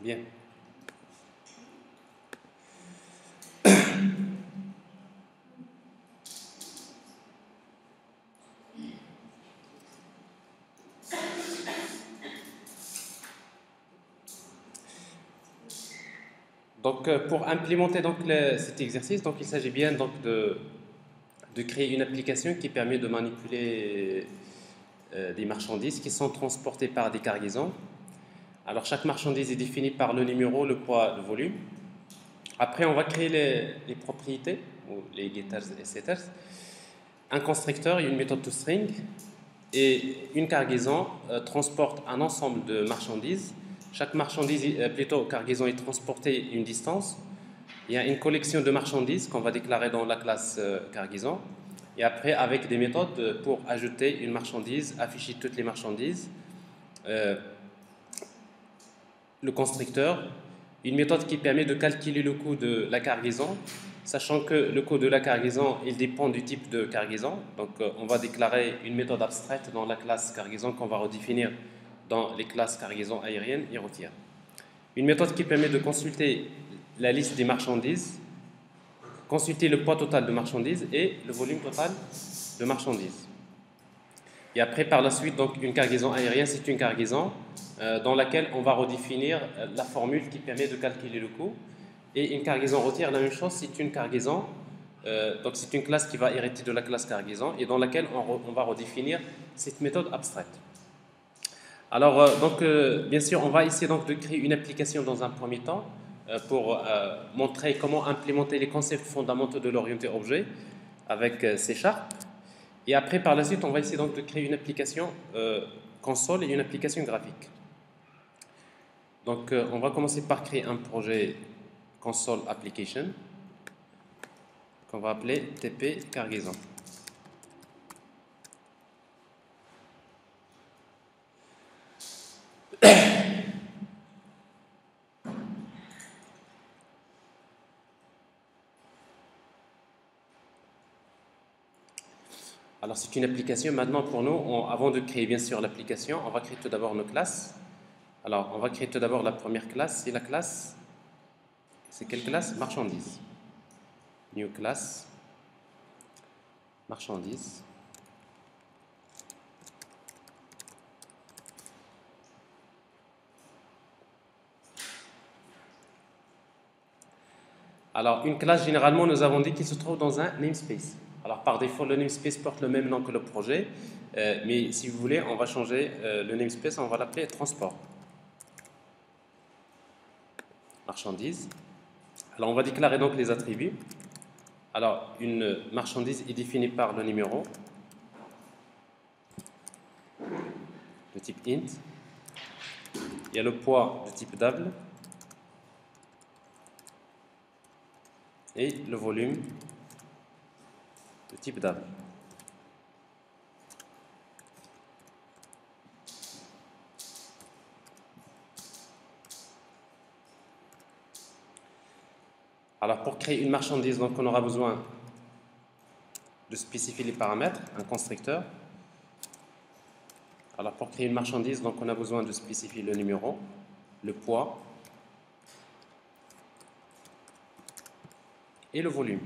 Bien. Donc, pour implémenter donc, cet exercice, donc, il s'agit bien donc, de créer une application qui permet de manipuler des marchandises qui sont transportées par des cargaisons. Alors, chaque marchandise est définie par le numéro, le poids, le volume. Après, on va créer les propriétés, ou les getters et setters. Un constructeur, une méthode toString, et une cargaison transporte un ensemble de marchandises. Chaque marchandise, plutôt cargaison, est transportée une distance. Il y a une collection de marchandises qu'on va déclarer dans la classe cargaison. Et après, avec des méthodes pour ajouter une marchandise, afficher toutes les marchandises. Le constructeur, une méthode qui permet de calculer le coût de la cargaison, sachant que le coût de la cargaison, il dépend du type de cargaison. Donc, on va déclarer une méthode abstraite dans la classe cargaison qu'on va redéfinir dans les classes cargaison aérienne et routière. Une méthode qui permet de consulter la liste des marchandises, consulter le poids total de marchandises et le volume total de marchandises. Et après, par la suite, donc, une cargaison aérienne, c'est une cargaison dans laquelle on va redéfinir la formule qui permet de calculer le coût. Et une cargaison routière, la même chose, c'est une cargaison, donc c'est une classe qui va hériter de la classe cargaison et dans laquelle on va redéfinir cette méthode abstraite. Alors, bien sûr, on va essayer donc de créer une application dans un premier temps pour montrer comment implémenter les concepts fondamentaux de l'orienté objet avec C#. Et après, par la suite, on va essayer donc de créer une application console et une application graphique. Donc, on va commencer par créer un projet console application qu'on va appeler TP cargaison. Alors, c'est une application. Maintenant, pour nous, avant de créer bien sûr l'application, on va créer tout d'abord nos classes. Alors, on va créer tout d'abord la première classe. C'est la classe. C'est quelle classe? Marchandise. New class. Marchandise. Alors, une classe, généralement, nous avons dit qu'il se trouve dans un namespace. Alors, par défaut, le namespace porte le même nom que le projet. Mais si vous voulez, on va changer le namespace, on va l'appeler transport. Marchandise. Alors, on va déclarer donc les attributs. Alors, une marchandise est définie par le numéro, de type int. Il y a le poids de type double et le volume de type double. Alors, pour créer une marchandise, donc, on aura besoin de spécifier les paramètres, un constructeur. Alors, pour créer une marchandise, donc, on a besoin de spécifier le numéro, le poids et le volume.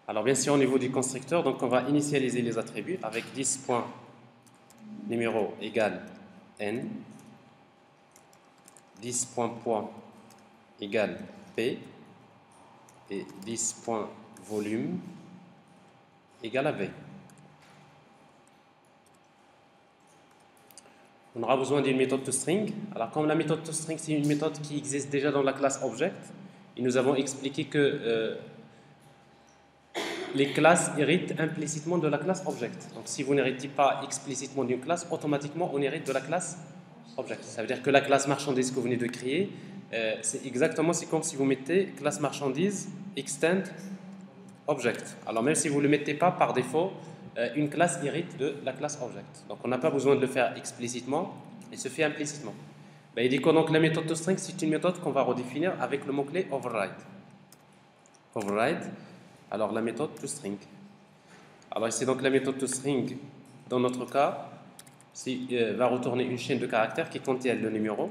Alors, bien sûr, au niveau du constructeur, donc, on va initialiser les attributs avec 10.numéro égale n, 10.poids égale p et 10.volume égale à v. On aura besoin d'une méthode toString. Alors, comme la méthode toString, c'est une méthode qui existe déjà dans la classe Object, et nous avons expliqué que les classes héritent implicitement de la classe Object. Donc, si vous n'héritez pas explicitement d'une classe, automatiquement, on hérite de la classe Object. Ça veut dire que la classe marchandise que vous venez de créer, c'est comme si vous mettez classe marchandise extend Object. Alors, même si vous ne le mettez pas par défaut, une classe hérite de la classe Object. Donc, on n'a pas besoin de le faire explicitement, il se fait implicitement. Ben, il dit que donc, la méthode toString, c'est une méthode qu'on va redéfinir avec le mot-clé override. override. Alors la méthode toString. Alors ici donc la méthode toString, dans notre cas, va retourner une chaîne de caractères qui contient le numéro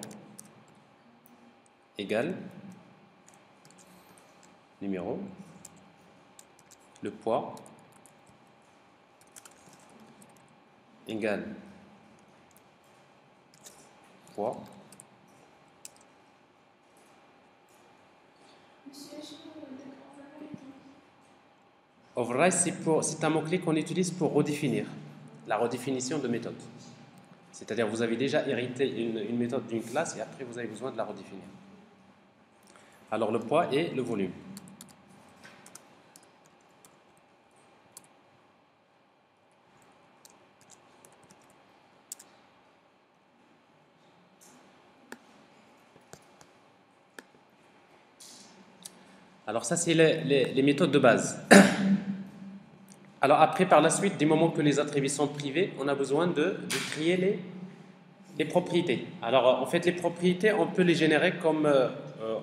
égal numéro, le poids égal poids. Override, c'est un mot-clé qu'on utilise pour redéfinir, la redéfinition de méthode. C'est-à-dire vous avez déjà hérité une méthode d'une classe et après vous avez besoin de la redéfinir. Alors le poids et le volume. Alors ça, c'est les méthodes de base. Alors après, par la suite, du moment que les attributs sont privés, on a besoin de créer les propriétés. Alors en fait, les propriétés, on peut les générer comme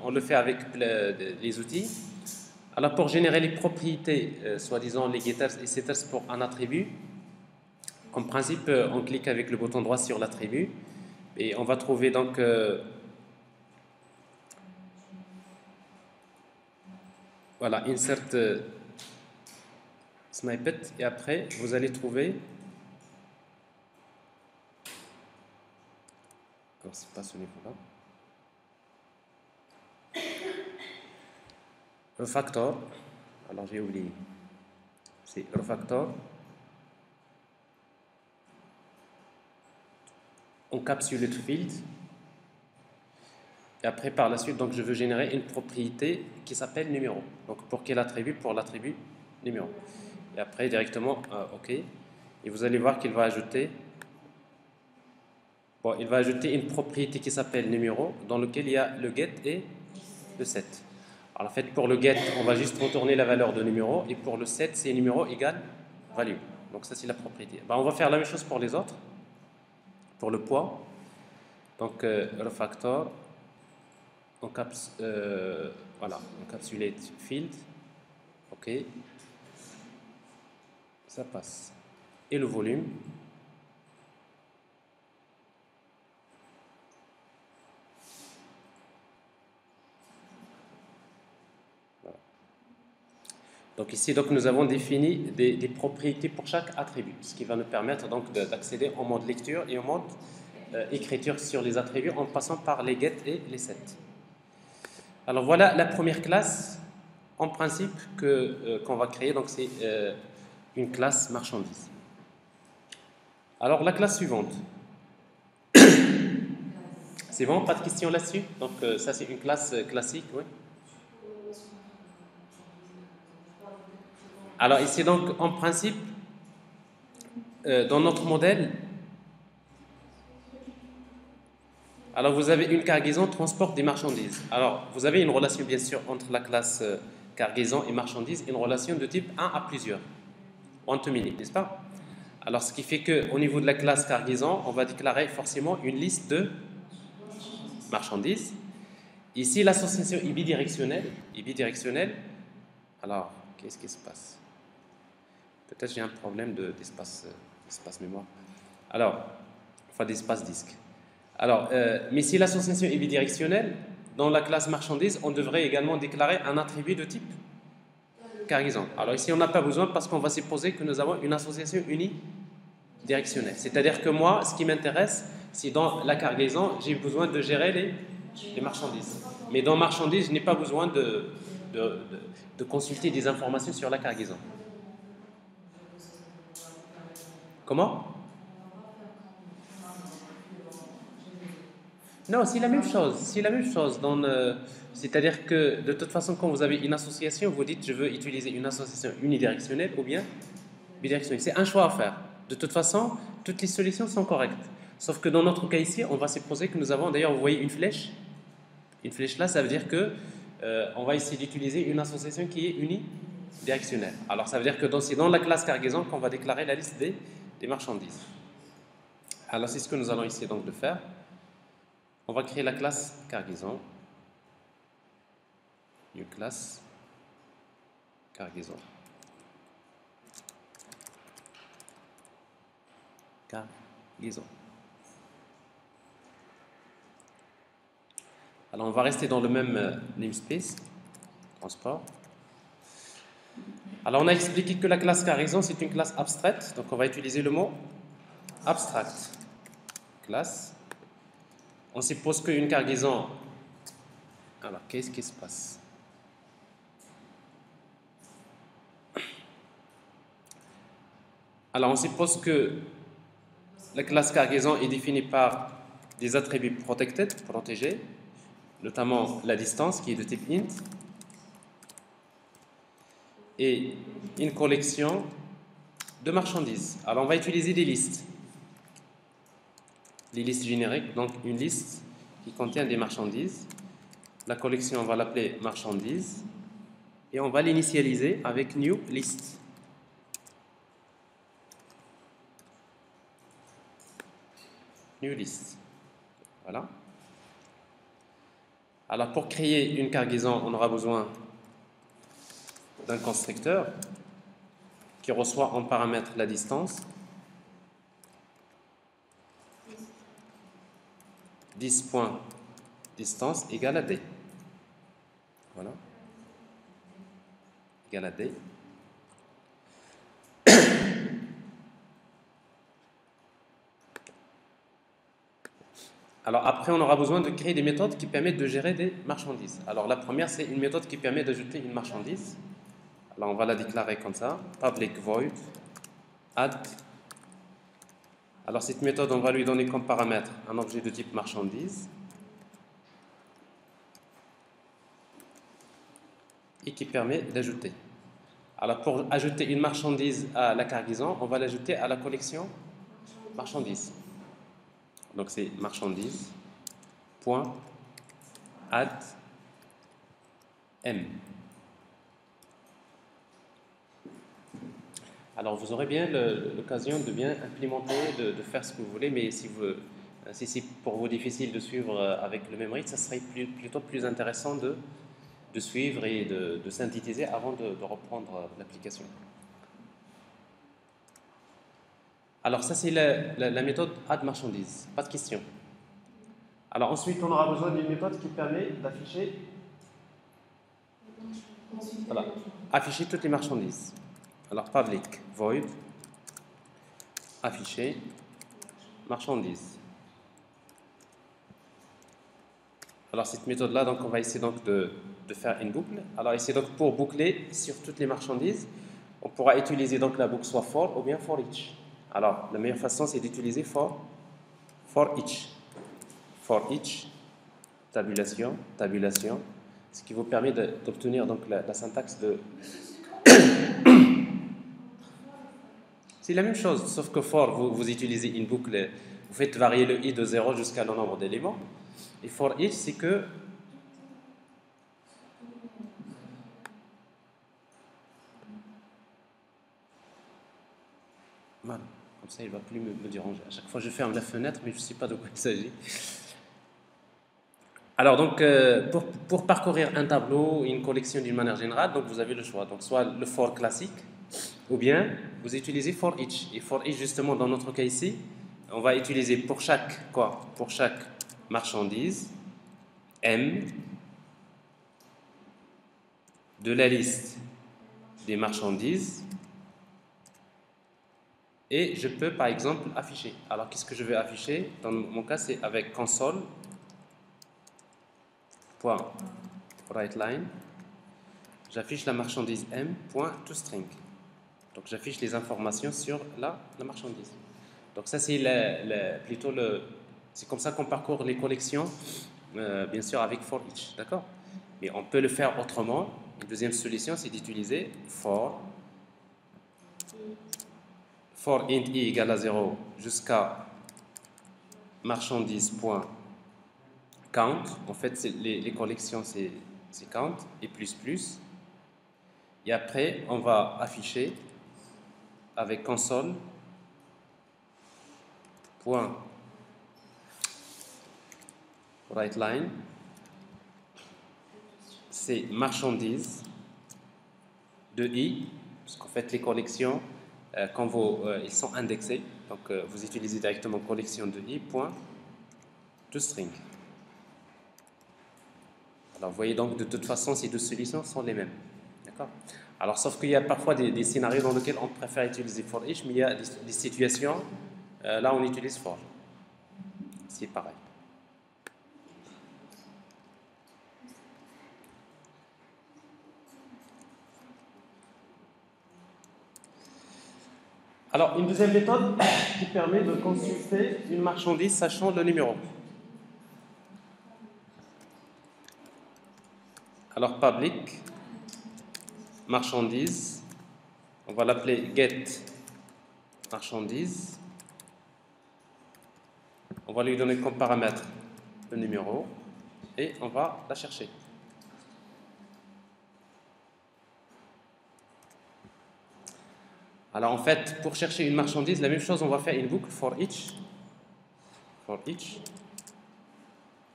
on le fait avec les outils. Alors pour générer les propriétés, soi-disant les getters et setters pour un attribut, en principe, on clique avec le bouton droit sur l'attribut et on va trouver donc voilà, insert snippet et après vous allez trouver, alors c'est pas ce niveau-là, refactor, alors j'ai oublié, c'est refactor, encapsulate field et après par la suite donc je veux générer une propriété qui s'appelle numéro. Donc pour quel attribut? Pour l'attribut numéro. Et après directement OK. Et vous allez voir qu'il va ajouter il va ajouter une propriété qui s'appelle numéro dans lequel il y a le get et le set. Alors en fait pour le get on va juste retourner la valeur de numéro et pour le set c'est numéro égale value. Donc ça c'est la propriété. On va faire la même chose pour les autres. Pour le poids, donc refactor, voilà, encapsulate field, ok, ça passe. Et le volume, voilà. Donc ici donc nous avons défini des propriétés pour chaque attribut, ce qui va nous permettre donc d'accéder au mode lecture et au mode écriture sur les attributs en passant par les get et les set. Alors voilà la première classe en principe qu'on va créer, donc c'est une classe marchandise. Alors la classe suivante, c'est bon, pas de questions là-dessus? Donc ça c'est une classe classique, oui. Alors ici donc en principe, dans notre modèle, alors vous avez une cargaison transporte des marchandises. Alors vous avez une relation bien sûr entre la classe cargaison et marchandise, une relation de type 1 à plusieurs, one to many, n'est-ce pas? Alors ce qui fait qu'au niveau de la classe cargaison, on va déclarer forcément une liste de marchandises. Ici l'association est bidirectionnelle. Alors qu'est-ce qui se passe? Peut-être j'ai un problème d'espace mémoire. Alors, enfin d'espace disque. Alors, mais si l'association est bidirectionnelle, dans la classe marchandise, on devrait également déclarer un attribut de type cargaison. Alors ici, on n'a pas besoin parce qu'on va supposer que nous avons une association unidirectionnelle. C'est-à-dire que moi, ce qui m'intéresse, c'est dans la cargaison, j'ai besoin de gérer les marchandises. Mais dans marchandises, je n'ai pas besoin de consulter des informations sur la cargaison. Comment? Non, c'est la même chose. C'est la même chose. C'est-à-dire que de toute façon, quand vous avez une association, vous dites je veux utiliser une association unidirectionnelle ou bien bidirectionnelle. C'est un choix à faire. De toute façon, toutes les solutions sont correctes. Sauf que dans notre cas ici, on va supposer que nous avons, d'ailleurs, vous voyez une flèche. Une flèche là, ça veut dire que on va essayer d'utiliser une association qui est unidirectionnelle. Alors ça veut dire que c'est dans la classe cargaison qu'on va déclarer la liste des marchandises. Alors c'est ce que nous allons essayer donc de faire. On va créer la classe cargaison. New class. Cargaison. Cargaison. Alors on va rester dans le même namespace, transport. Alors on a expliqué que la classe cargaison c'est une classe abstraite, donc on va utiliser le mot abstract. Classe. On suppose qu'une cargaison. Alors qu'est-ce qui se passe? Alors on suppose que la classe cargaison est définie par des attributs protégés, notamment la distance qui est de type int, et une collection de marchandises. Alors on va utiliser des listes. Les listes génériques, donc une liste qui contient des marchandises. La collection, on va l'appeler marchandises, et on va l'initialiser avec new list. New list. Voilà. Alors pour créer une cargaison, on aura besoin d'un constructeur qui reçoit en paramètre la distance, 10.distance égale à d. Voilà. Égale à d. Alors après, on aura besoin de créer des méthodes qui permettent de gérer des marchandises. Alors la première, c'est une méthode qui permet d'ajouter une marchandise. Alors on va la déclarer comme ça, public void add. Alors cette méthode, on va lui donner comme paramètre un objet de type marchandise et qui permet d'ajouter. Alors pour ajouter une marchandise à la cargaison, on va l'ajouter à la collection marchandise. Donc c'est marchandise point add m. Alors vous aurez bien l'occasion de bien implémenter, de faire ce que vous voulez, mais si c'est pour vous difficile de suivre avec le même rythme, ça serait plutôt plus intéressant de suivre et de synthétiser avant de reprendre l'application. Alors ça c'est la méthode add marchandise, pas de question. Alors ensuite on aura besoin d'une méthode qui permet d'afficher afficher toutes les marchandises. Alors public void afficher marchandises. Alors cette méthode là, donc on va essayer donc de faire une boucle. Alors ici donc pour boucler sur toutes les marchandises, on pourra utiliser donc la boucle soit for ou bien for each. Alors la meilleure façon c'est d'utiliser for each. For each, tabulation, ce qui vous permet d'obtenir donc la syntaxe de c'est la même chose, sauf que for, vous utilisez une boucle, vous faites varier le i de 0 jusqu'à le nombre d'éléments. Et for each, c'est que voilà, comme ça il ne va plus me déranger. À chaque fois je ferme la fenêtre, mais je ne sais pas de quoi il s'agit. Alors donc, pour parcourir un tableau, une collection d'une manière générale, donc vous avez le choix. Donc soit le for classique, ou bien vous utilisez for each. Et for each, justement, dans notre cas ici, on va utiliser pour chaque marchandise, M de la liste des marchandises, et je peux par exemple afficher. Alors qu'est-ce que je vais afficher? Dans mon cas, c'est avec console.writeLine, j'affiche la marchandise M.toString. Donc j'affiche les informations sur la marchandise. Donc ça c'est c'est comme ça qu'on parcourt les collections, bien sûr avec for each, d'accord? Mais on peut le faire autrement. Une deuxième solution c'est d'utiliser for int i égale à 0 jusqu'à marchandise.count. En fait les collections c'est count et plus. Et après on va afficher avec console.writeLine, c'est marchandise de i, parce qu'en fait les collections, quand ils sont indexés, donc vous utilisez directement collection de i, point, toString. Alors vous voyez donc de toute façon ces deux solutions sont les mêmes. D'accord. Alors sauf qu'il y a parfois des scénarios dans lesquels on préfère utiliser for each, mais il y a des situations, là on utilise for. C'est pareil. Alors, une deuxième méthode qui permet de consulter une marchandise sachant le numéro. Alors, public, marchandise, on va l'appeler get marchandise. On va lui donner comme paramètre le numéro et on va la chercher. Alors en fait, pour chercher une marchandise, la même chose, on va faire une boucle for each. For each.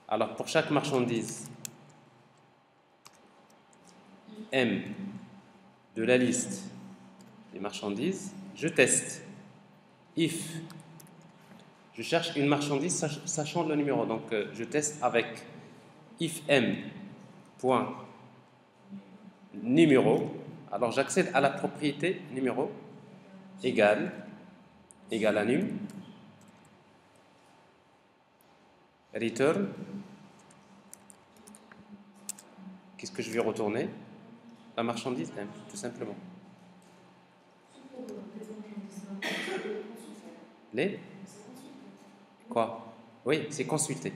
Alors pour chaque marchandise, M de la liste des marchandises, je teste. If je cherche une marchandise sachant le numéro, donc je teste avec if M point numéro. Alors j'accède à la propriété numéro égale à num, return. Qu'est-ce que je vais retourner? La marchandise M, tout simplement. Les quoi? Oui, c'est consulter.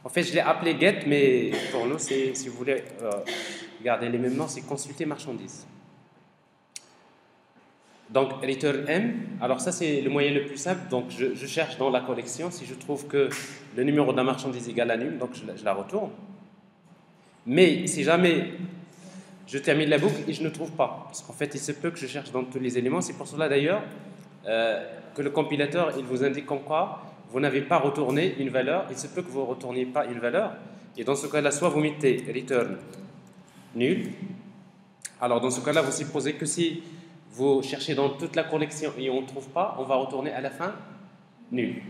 En fait, je l'ai appelé get, mais pour nous, si vous voulez garder les mêmes noms, c'est consulter marchandise. Donc, return M, alors ça c'est le moyen le plus simple. Donc, je cherche dans la collection, si je trouve que le numéro de la marchandise est égal à num, donc je la retourne. Mais si jamais je termine la boucle et je ne trouve pas, parce qu'en fait, il se peut que je cherche dans tous les éléments. C'est pour cela d'ailleurs que le compilateur, il vous indique comme quoi vous n'avez pas retourné une valeur. Il se peut que vous ne retourniez pas une valeur. Et dans ce cas-là, soit vous mettez return nul. Alors, dans ce cas-là, vous supposez que si vous cherchez dans toute la collection et on ne trouve pas, on va retourner à la fin nul.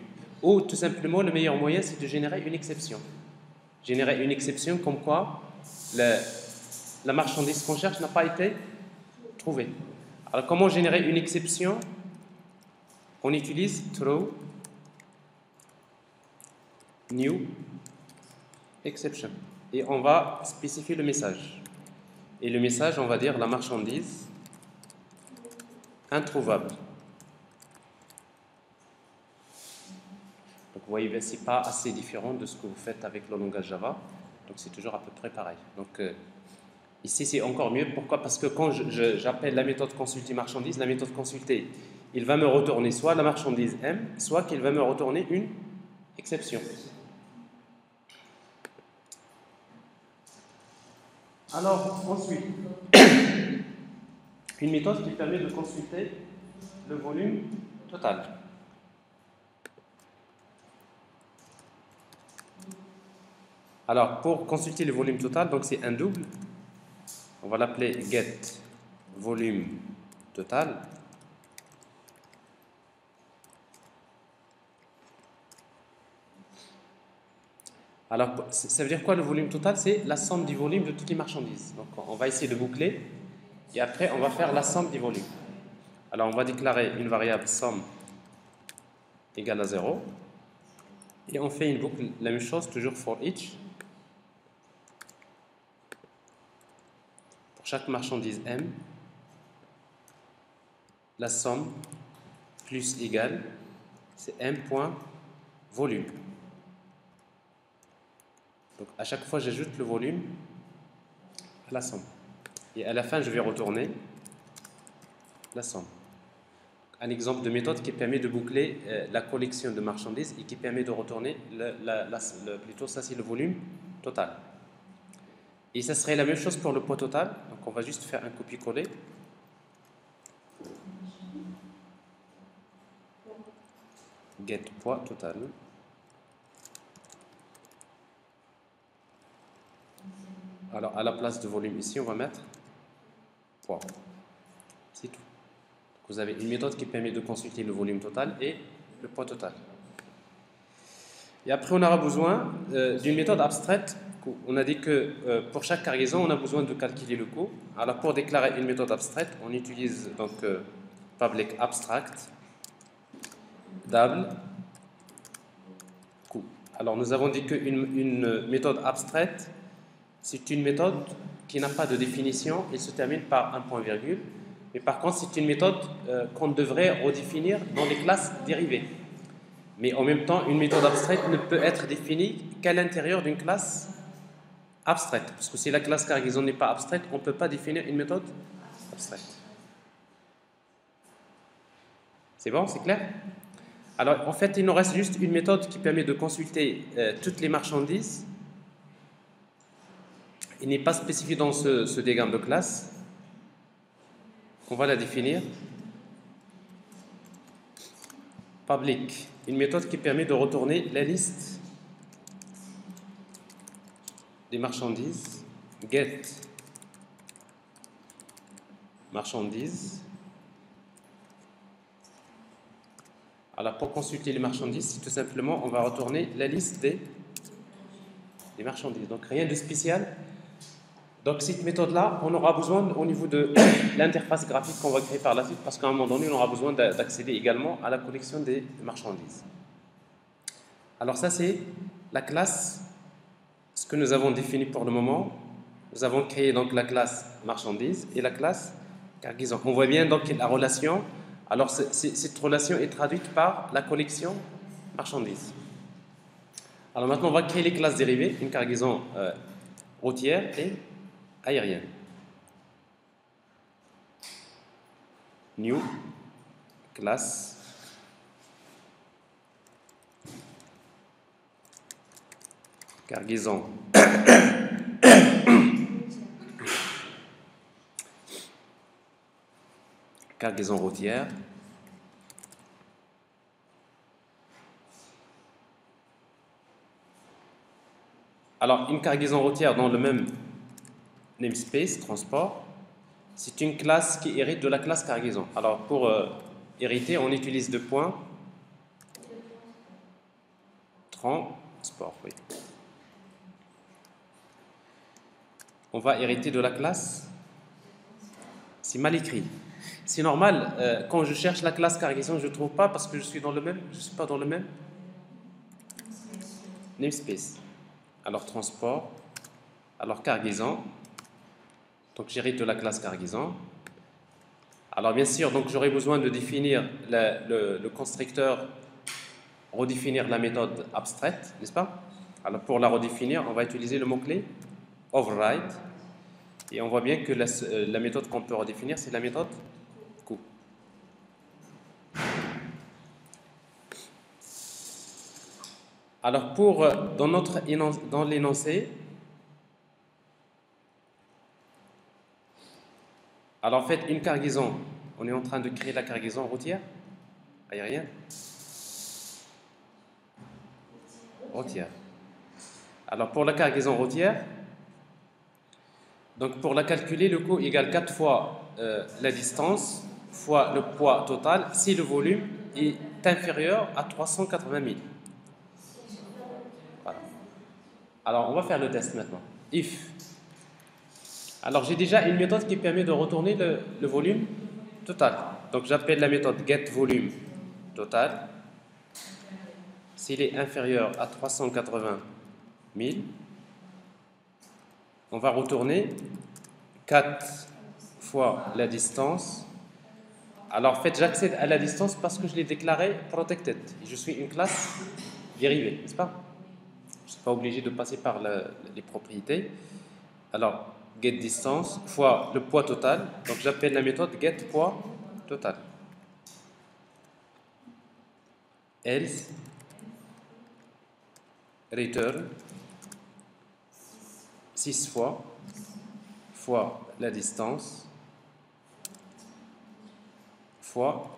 Ou tout simplement, le meilleur moyen, c'est de générer une exception. Générer une exception comme quoi la marchandise qu'on cherche n'a pas été trouvée. Alors, comment générer une exception? On utilise throw new exception. Et on va spécifier le message. Et le message, on va dire la marchandise introuvable. Donc vous voyez, ce n'est pas assez différent de ce que vous faites avec le langage Java. Donc c'est toujours à peu près pareil. Donc ici c'est encore mieux. Pourquoi? Parce que quand j'appelle la méthode consulter marchandise, la méthode consulter, il va me retourner soit la marchandise M, soit qu'il va me retourner une exception. Alors ensuite, une méthode qui permet de consulter le volume total. Alors, pour consulter le volume total, donc c'est un double. On va l'appeler get volume total. Alors, ça veut dire quoi le volume total? C'est la somme du volume de toutes les marchandises. Donc, on va essayer de boucler et après, on va faire la somme du volume. Alors, on va déclarer une variable somme égale à 0 et on fait une boucle, la même chose, toujours for each. Pour chaque marchandise M, la somme plus égale, c'est M point volume. Donc à chaque fois, j'ajoute le volume à la somme. Et à la fin, je vais retourner la somme. Un exemple de méthode qui permet de boucler la collection de marchandises et qui permet de retourner, plutôt ça c'est le volume total. Et ça serait la même chose pour le poids total. Donc on va juste faire un copier-coller. Get poids total. Alors à la place de volume ici, on va mettre poids. Vous avez une méthode qui permet de consulter le volume total et le poids total. Et après, on aura besoin d'une méthode abstraite. On a dit que pour chaque cargaison, on a besoin de calculer le coût. Alors, pour déclarer une méthode abstraite, on utilise donc public abstract double coût. Alors, nous avons dit qu'une méthode abstraite, c'est une méthode qui n'a pas de définition et se termine par un point virgule. Mais par contre, c'est une méthode qu'on devrait redéfinir dans les classes dérivées. Mais en même temps, une méthode abstraite ne peut être définie qu'à l'intérieur d'une classe abstraite. Parce que si la classe cargaison n'est pas abstraite, on ne peut pas définir une méthode abstraite. C'est bon, c'est clair? Alors, en fait, il nous reste juste une méthode qui permet de consulter toutes les marchandises. Il n'est pas spécifié dans ce diagramme de classe. On va la définir. Public, une méthode qui permet de retourner la liste des marchandises. Get marchandises. Alors pour consulter les marchandises, tout simplement, on va retourner la liste des marchandises. Donc rien de spécial. Donc cette méthode-là, on aura besoin au niveau de l'interface graphique qu'on va créer par la suite, parce qu'à un moment donné, on aura besoin d'accéder également à la collection des marchandises. Alors ça, c'est la classe, ce que nous avons défini pour le moment. Nous avons créé donc la classe marchandise et la classe cargaison. On voit bien donc la relation. Alors cette relation est traduite par la collection marchandise. Alors maintenant, on va créer les classes dérivées, une cargaison routière et aérienne. New classe cargaison cargaison routière. Alors une cargaison routière dans le même namespace, transport, c'est une classe qui hérite de la classe cargaison. Alors pour hériter, on utilise deux points. Transport, oui. On va hériter de la classe. C'est mal écrit. C'est normal, quand je cherche la classe cargaison, je ne trouve pas parce que je suis pas dans le même namespace. Alors transport, alors cargaison. Donc j'hérite de la classe cargaison. Alors bien sûr, donc j'aurai besoin de définir le constructeur, redéfinir la méthode abstraite, n'est-ce pas? Alors pour la redéfinir, on va utiliser le mot-clé override. Et on voit bien que la méthode qu'on peut redéfinir, c'est la méthode coût. Alors dans l'énoncé, alors en fait, une cargaison, on est en train de créer la cargaison routière, aérienne, routière. Alors pour la cargaison routière, donc pour la calculer, le coût égale 4 fois la distance fois le poids total si le volume est inférieur à 380 000. Voilà. Alors on va faire le test maintenant. If. Alors j'ai déjà une méthode qui permet de retourner le volume total. Donc j'appelle la méthode getVolume total. S'il est inférieur à 380 000, on va retourner 4 fois la distance. Alors en fait, j'accède à la distance parce que je l'ai déclaré protected. Je suis une classe dérivée, n'est-ce pas? Je ne suis pas obligé de passer par les propriétés. Alors, getDistance fois le poids total. Donc j'appelle la méthode getPoids total. Else return 6 fois la distance fois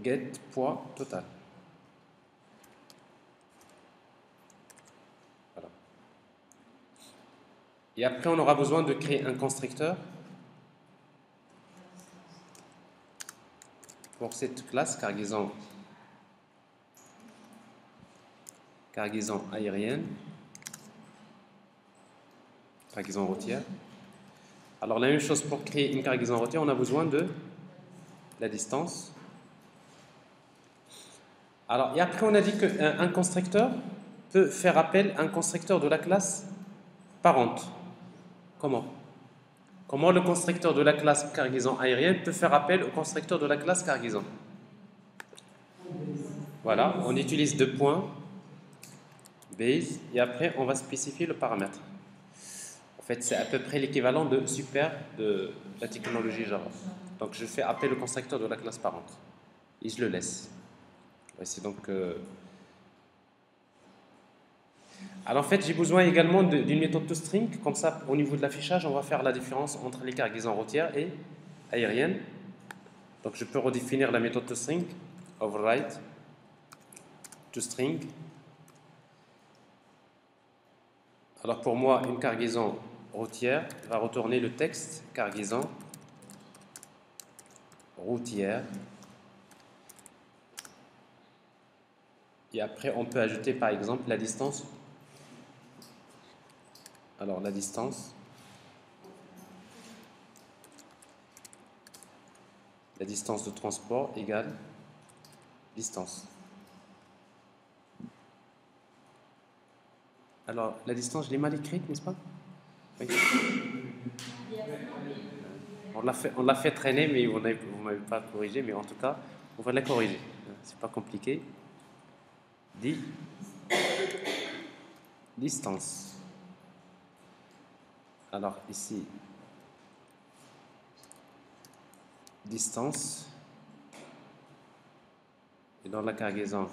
getPoids total. Voilà. Et après, on aura besoin de créer un constructeur pour cette classe cargaison aérienne, cargaison routière. Alors la même chose pour créer une cargaison routière, on a besoin de la distance. Alors, et après on a dit qu'un constructeur peut faire appel à un constructeur de la classe parente. Comment le constructeur de la classe cargaison aérienne peut faire appel au constructeur de la classe cargaison? Voilà, on utilise deux points, base, et après on va spécifier le paramètre. En fait, c'est à peu près l'équivalent de super de la technologie Java. Donc je fais appel au constructeur de la classe parente et je le laisse. C'est donc alors en fait, j'ai besoin également d'une méthode toString, comme ça au niveau de l'affichage, on va faire la différence entre les cargaisons routières et aériennes. Donc je peux redéfinir la méthode toString, override toString. Alors pour moi, une cargaison routière va retourner le texte cargaison routière. Et après, on peut ajouter par exemple la distance. Alors la distance de transport égale distance. Alors la distance, je l'ai mal écrite, n'est-ce pas? Oui. On l'a fait traîner, mais vous ne m'avez pas corrigé, mais en tout cas, on va la corriger. C'est pas compliqué. Distance. Alors ici, distance, et dans la cargaison,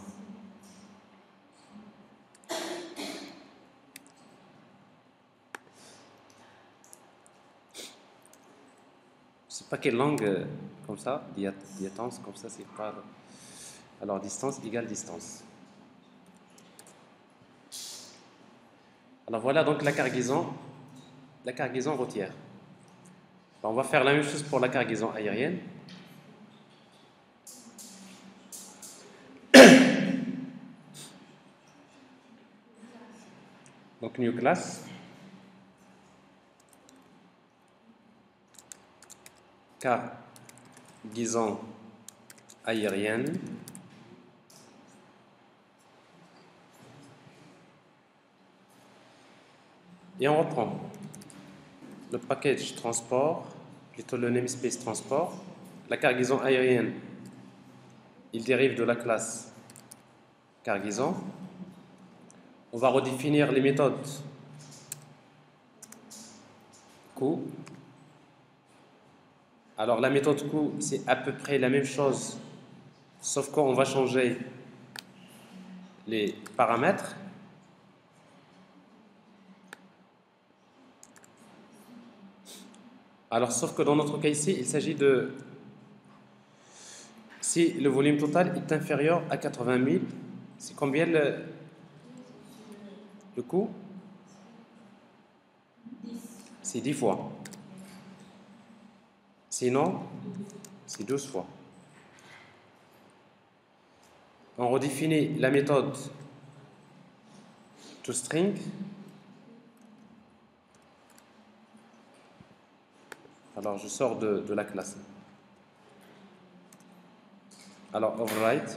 je sais pas quelle langue comme ça, diatance, comme ça, c'est pas. Alors distance égale distance. Alors voilà donc la cargaison routière. Alors, on va faire la même chose pour la cargaison aérienne. Donc new class. Cargaison aérienne. Et on reprend le package transport, plutôt le namespace transport. La cargaison aérienne, il dérive de la classe cargaison. On va redéfinir les méthodes coût. Alors la méthode coût, c'est à peu près la même chose, sauf qu'on va changer les paramètres. Alors, sauf que dans notre cas ici, il s'agit de si le volume total est inférieur à 80 000, c'est combien le coût? C'est 10 fois. Sinon, c'est 12 fois. On redéfinit la méthode toString. Alors, je sors de la classe. Alors, override.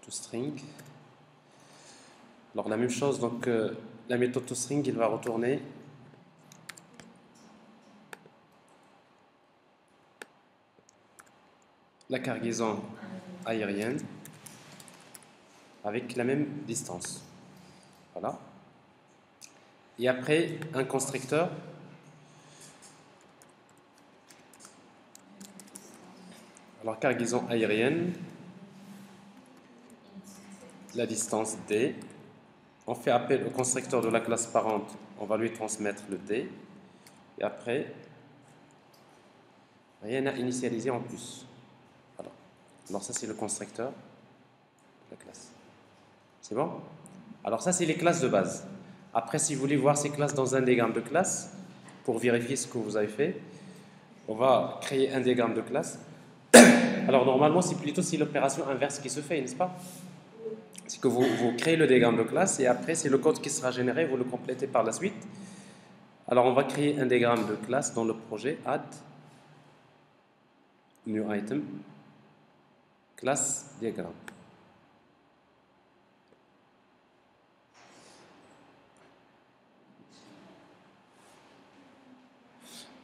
toString. Alors, la même chose, donc, la méthode toString, il va retourner la cargaison aérienne avec la même distance. Voilà. Et après, un constructeur. Alors, cargaison aérienne, la distance D. On fait appel au constructeur de la classe parente, on va lui transmettre le D. Et après, rien à initialiser en plus. Voilà. Alors ça, c'est le constructeur de la classe. C'est bon? Alors ça, c'est les classes de base. Après, si vous voulez voir ces classes dans un diagramme de classe, pour vérifier ce que vous avez fait, on va créer un diagramme de classe. Alors normalement, c'est plutôt l'opération inverse qui se fait, n'est-ce pas? C'est que vous créez le diagramme de classe et après, c'est le code qui sera généré, vous le complétez par la suite. Alors on va créer un diagramme de classe dans le projet add new item classe diagramme.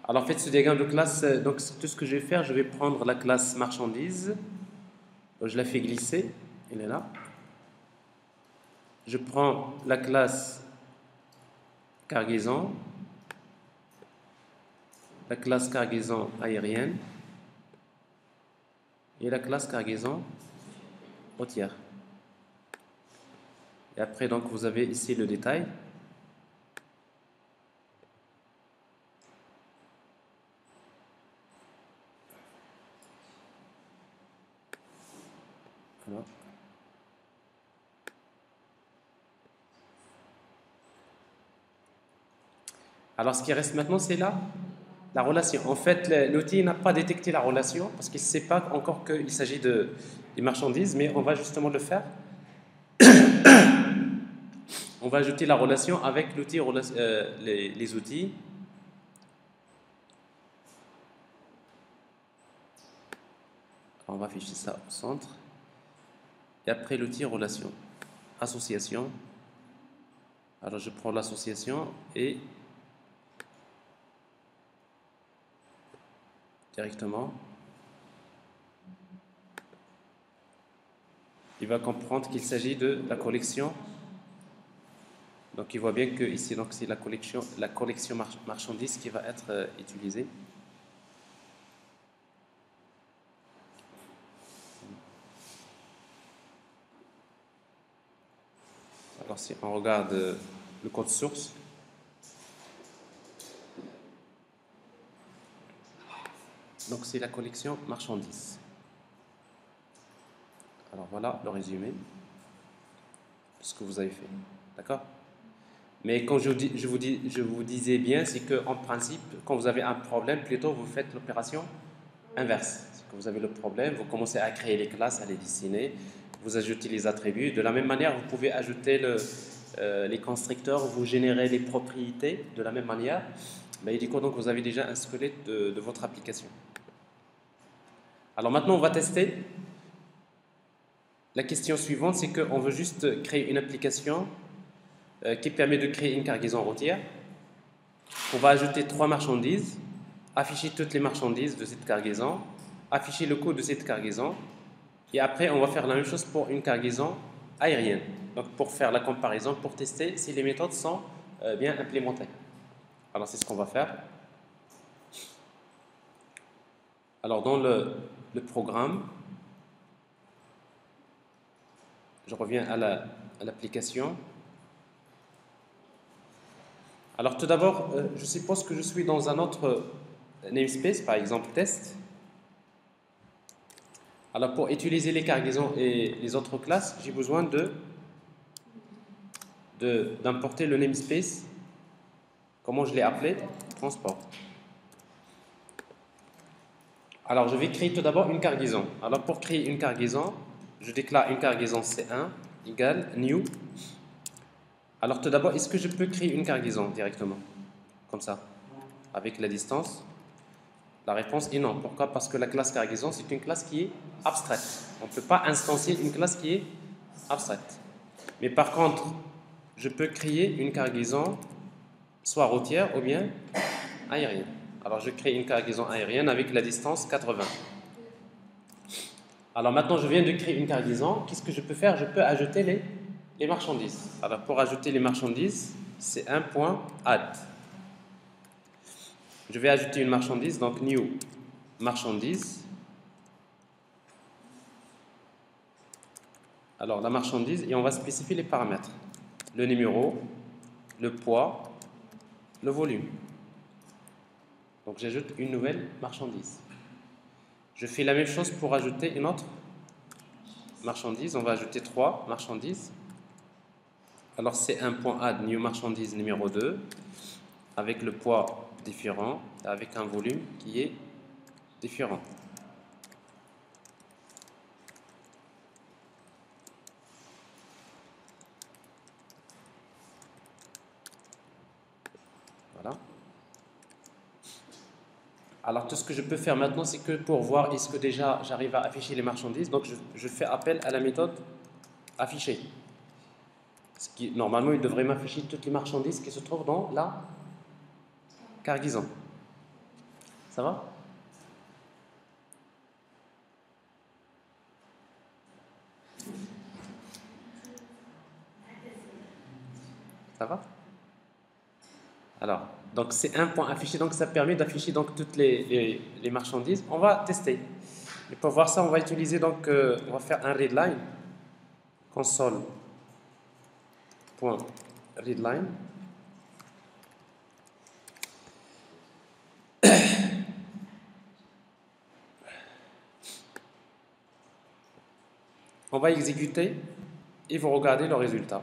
Alors, en fait, ce diagramme de classe, donc tout ce que je vais faire, je vais prendre la classe marchandise, je la fais glisser, elle est là. Je prends la classe cargaison, la classe cargaison aérienne et la classe cargaison routière. Et après, donc, vous avez ici le détail. Voilà. Alors, ce qui reste maintenant, c'est là la relation. En fait, l'outil n'a pas détecté la relation parce qu'il ne sait pas encore qu'il s'agit des marchandises, mais on va justement le faire. On va ajouter la relation avec l'outil, les outils. Alors, on va afficher ça au centre. Et après l'outil relation. Association. Alors, je prends l'association et directement, il va comprendre qu'il s'agit de la collection. Donc, il voit bien que ici, donc, c'est la collection marchandises qui va être utilisée. Alors, si on regarde le code source, donc c'est la collection marchandises. Alors voilà le résumé de ce que vous avez fait, d'accord? Mais quand je vous disais bien, c'est qu'en principe, quand vous avez un problème, plutôt vous faites l'opération inverse. C'est que vous avez le problème, vous commencez à créer les classes, à les dessiner, vous ajoutez les attributs. De la même manière, vous pouvez ajouter les constructeurs, vous générez les propriétés de la même manière. Mais du coup, donc, vous avez déjà un squelette de votre application. Alors maintenant, on va tester. La question suivante, c'est qu'on veut juste créer une application qui permet de créer une cargaison routière. On va ajouter 3 marchandises, afficher toutes les marchandises de cette cargaison, afficher le coût de cette cargaison, et après, on va faire la même chose pour une cargaison aérienne. Donc, pour faire la comparaison, pour tester si les méthodes sont bien implémentées. Alors, c'est ce qu'on va faire. Alors, dans le programme, je reviens à l'application. Alors, tout d'abord, je suppose que je suis dans un autre namespace, par exemple test. Alors, pour utiliser les cargaisons et les autres classes, j'ai besoin d'importer le namespace. Comment je l'ai appelé? Transport. Alors, je vais créer tout d'abord une cargaison. Alors, pour créer une cargaison, je déclare une cargaison C1 égale new. Alors, tout d'abord, est-ce que je peux créer une cargaison directement? Comme ça, avec la distance? La réponse est non. Pourquoi? Parce que la classe cargaison, c'est une classe qui est abstraite. On ne peut pas instancier une classe qui est abstraite. Mais par contre, je peux créer une cargaison soit routière ou bien aérienne. Alors, je crée une cargaison aérienne avec la distance 80. Alors, maintenant, je viens de créer une cargaison. Qu'est-ce que je peux faire? Je peux ajouter les marchandises. Alors, pour ajouter les marchandises, c'est un point add. Je vais ajouter une marchandise, donc new marchandise. Alors, la marchandise, et on va spécifier les paramètres. Le numéro, le poids, le volume. Donc, j'ajoute une nouvelle marchandise. Je fais la même chose pour ajouter une autre marchandise. On va ajouter 3 marchandises. Alors, c'est un point add new marchandise numéro 2 avec le poids différent avec un volume qui est différent. Voilà. Alors tout ce que je peux faire maintenant, c'est que pour voir est-ce que déjà j'arrive à afficher les marchandises, donc je fais appel à la méthode afficher. Ce qui, normalement, il devrait m'afficher toutes les marchandises qui se trouvent dans la cargaison. Ça va? Ça va? Alors, donc c'est un point affiché, donc ça permet d'afficher donc toutes les marchandises. On va tester. Et pour voir ça, on va utiliser donc, on va faire un readline, console.readline. On va exécuter et vous regardez le résultat.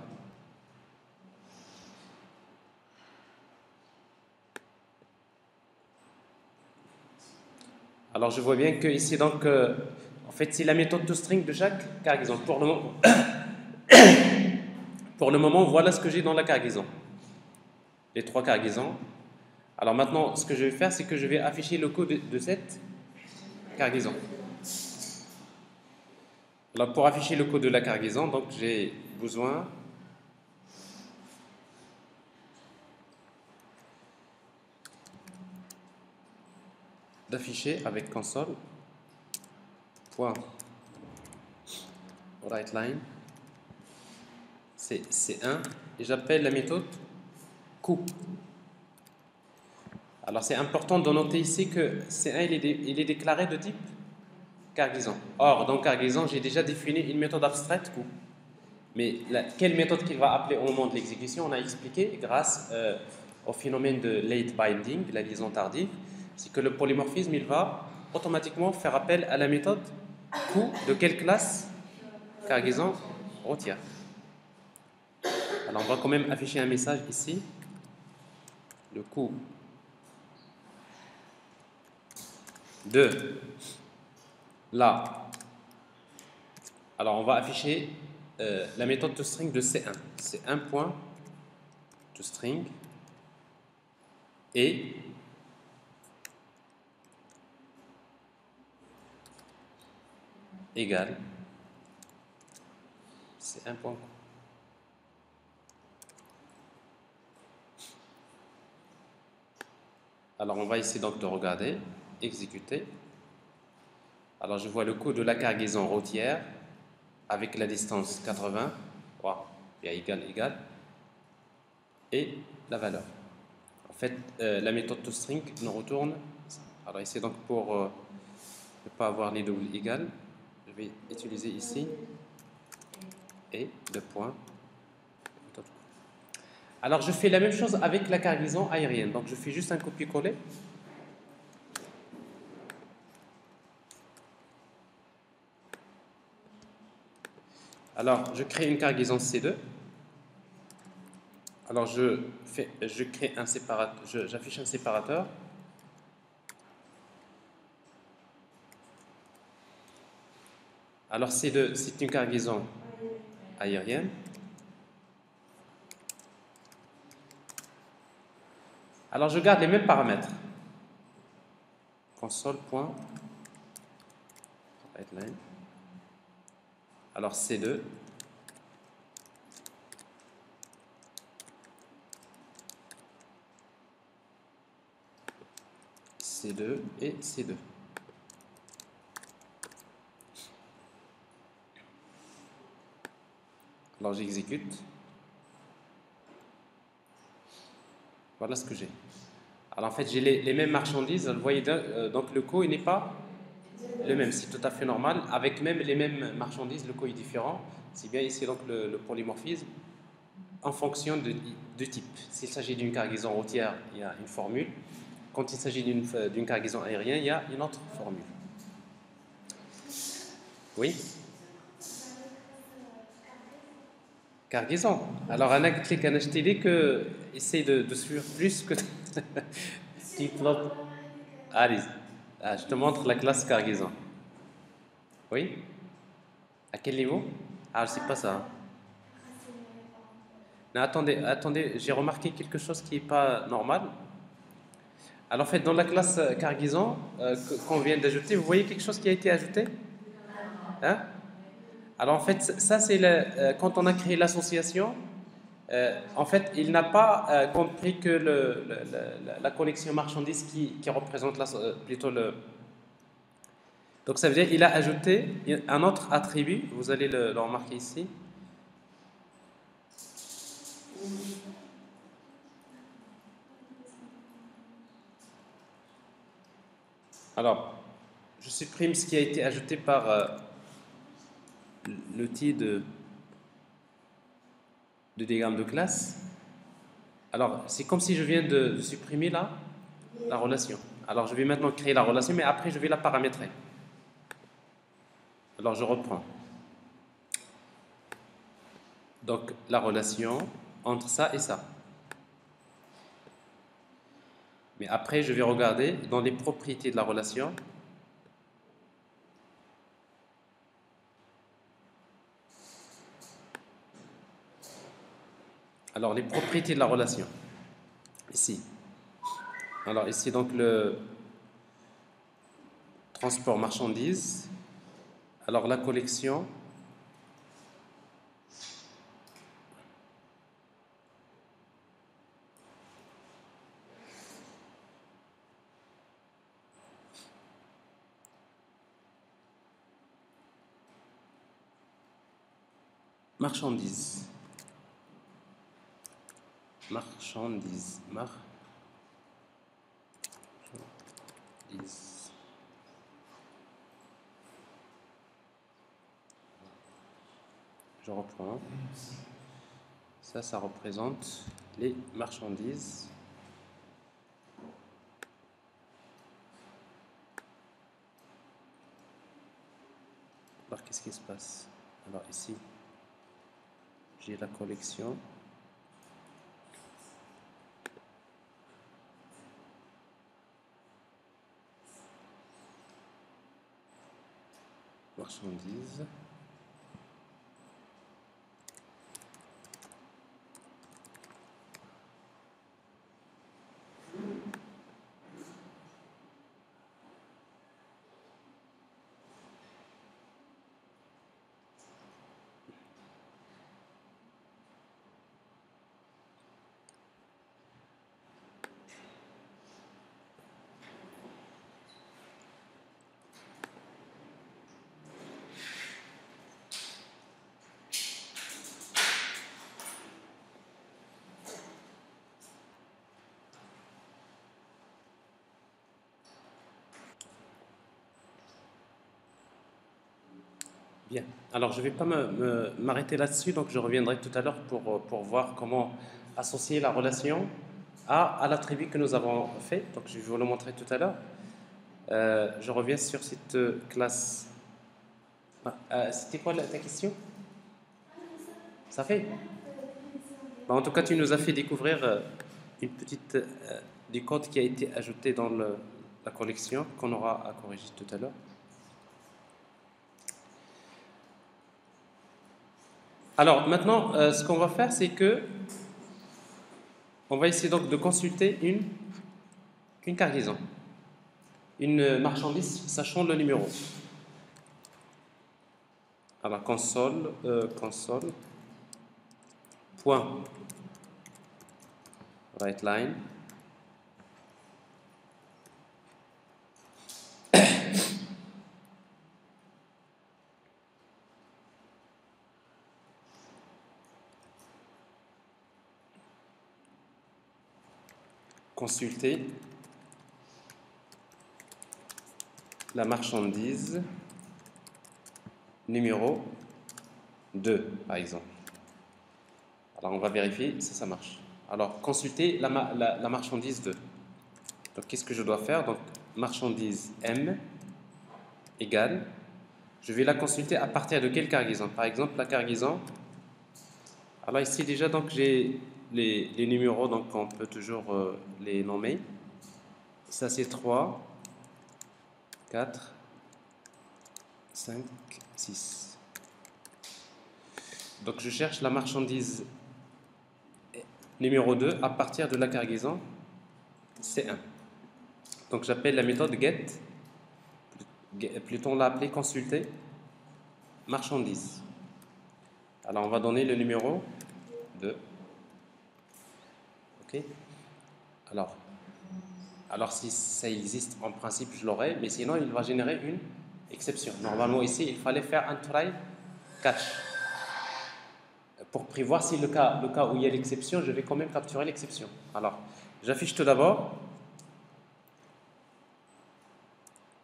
Alors je vois bien que ici donc en fait c'est la méthode toString de chaque cargaison. Pour le moment, voilà ce que j'ai dans la cargaison. Les 3 cargaisons. Alors maintenant, ce que je vais faire, c'est que je vais afficher le code de cette cargaison. Alors pour afficher le code de la cargaison, donc j'ai besoin d'afficher avec console.writeLine, c'est C1 et j'appelle la méthode coup. Alors c'est important de noter ici que C1 il est déclaré de type cargaison. Or dans cargaison j'ai déjà défini une méthode abstraite coup. Mais quelle méthode qu'il va appeler au moment de l'exécution, on a expliqué grâce au phénomène de late binding, la liaison tardive, c'est que le polymorphisme il va automatiquement faire appel à la méthode coup de quelle classe? Cargaison routière. Alors on va quand même afficher un message ici. Le coup de la. Alors on va afficher la méthode toString de C1. C'est un point toString et égal. C'est un point. Alors on va essayer donc de regarder, exécuter. Alors je vois le coût de la cargaison routière avec la distance 80, wow, il y a égal, et la valeur. En fait, la méthode toString nous retourne. Alors ici donc pour ne pas avoir les doubles égales, je vais utiliser ici et le point. Alors je fais la même chose avec la cargaison aérienne. Donc je fais juste un copier-coller. Alors je crée une cargaison C2. Alors je crée un séparateur, j'affiche un séparateur. Alors C2, c'est une cargaison aérienne. Alors je garde les mêmes paramètres. Console.writeLine. Alors C2. C2 et C2. Alors j'exécute. Voilà ce que j'ai. Alors en fait j'ai les mêmes marchandises. Vous voyez donc le coût il n'est pas le même. C'est tout à fait normal. Avec même les mêmes marchandises, le coût est différent. C'est bien ici donc le polymorphisme en fonction de type. S'il s'agit d'une cargaison routière, il y a une formule. Quand il s'agit d'une cargaison aérienne, il y a une autre formule. Oui? Cargaison. Alors, un clic à acheter que essaye de suivre plus que. Flip-flop. Allez, je te montre la classe cargaison. Oui? À quel niveau? Ah, je sais pas ça. Non, attendez, attendez, j'ai remarqué quelque chose qui n'est pas normal. Alors, en fait, dans la classe cargaison qu'on vient d'ajouter, vous voyez quelque chose qui a été ajouté? Hein? Alors, en fait, ça, c'est quand on a créé l'association. En fait, il n'a pas compris que la connexion marchandise qui représente plutôt le. Donc, ça veut dire qu'il a ajouté un autre attribut, vous allez le remarquer ici. Alors, je supprime ce qui a été ajouté par l'outil de diagramme de classe. Alors, c'est comme si je viens de supprimer la relation. Alors, je vais maintenant créer la relation, mais après, je vais la paramétrer. Alors, je reprends. Donc, la relation entre ça et ça. Mais après, je vais regarder dans les propriétés de la relation. Alors, les propriétés de la relation. Ici. Alors, ici, donc, le transport marchandise. Alors, la collection. Marchandise. Marchandise. Je reprends. Ça représente les marchandises. Alors, qu'est-ce qui se passe? Alors, ici, j'ai la collection. Marchandises. Bien. Alors, je ne vais pas m'arrêter là-dessus, donc je reviendrai tout à l'heure pour voir comment associer la relation à l'attribut que nous avons fait. Donc, je vais vous le montrer tout à l'heure. Je reviens sur cette classe. C'était quoi ta question? Ça fait? En tout cas, tu nous as fait découvrir une petite du code qui a été ajouté dans la collection qu'on aura à corriger tout à l'heure. Alors maintenant, ce qu'on va faire, c'est que on va essayer donc de consulter une cargaison, une marchandise sachant le numéro. Alors console point writeLine consulter la marchandise numéro 2, par exemple. Alors, on va vérifier si ça marche. Alors, consulter la marchandise 2. Donc, qu'est-ce que je dois faire? Donc, marchandise M égale, je vais la consulter à partir de quelle cargaison? Par exemple, la cargaison. Alors, ici, déjà, donc j'ai les numéros, donc on peut toujours les nommer. Ça c'est 3, 4, 5, 6. Donc je cherche la marchandise numéro 2 à partir de la cargaison C1. Donc j'appelle la méthode get, plutôt on l'a appelée consulter marchandise. Alors on va donner le numéro 2. Ok. Alors si ça existe en principe je l'aurai, mais sinon il va générer une exception. Normalement ici il fallait faire un try catch. Pour prévoir si le cas où il y a l'exception, je vais quand même capturer l'exception. Alors j'affiche tout d'abord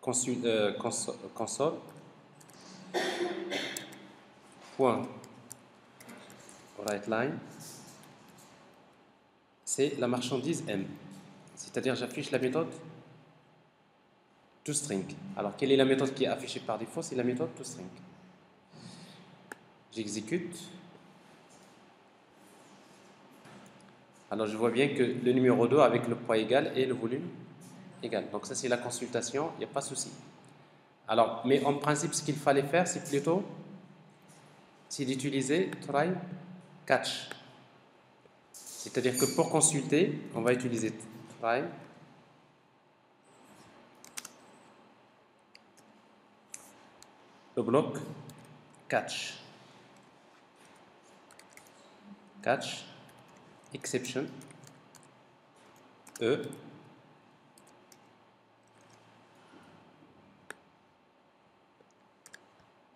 console point writeLine, c'est la marchandise M. C'est-à-dire j'affiche la méthode toString. Alors quelle est la méthode qui est affichée par défaut? C'est la méthode toString. J'exécute. Alors je vois bien que le numéro 2 avec le poids égal et le volume égal. Donc ça c'est la consultation, il n'y a pas de souci. Alors, mais en principe ce qu'il fallait faire c'est plutôt d'utiliser try catch. C'est-à-dire que pour consulter, on va utiliser try le bloc catch exception E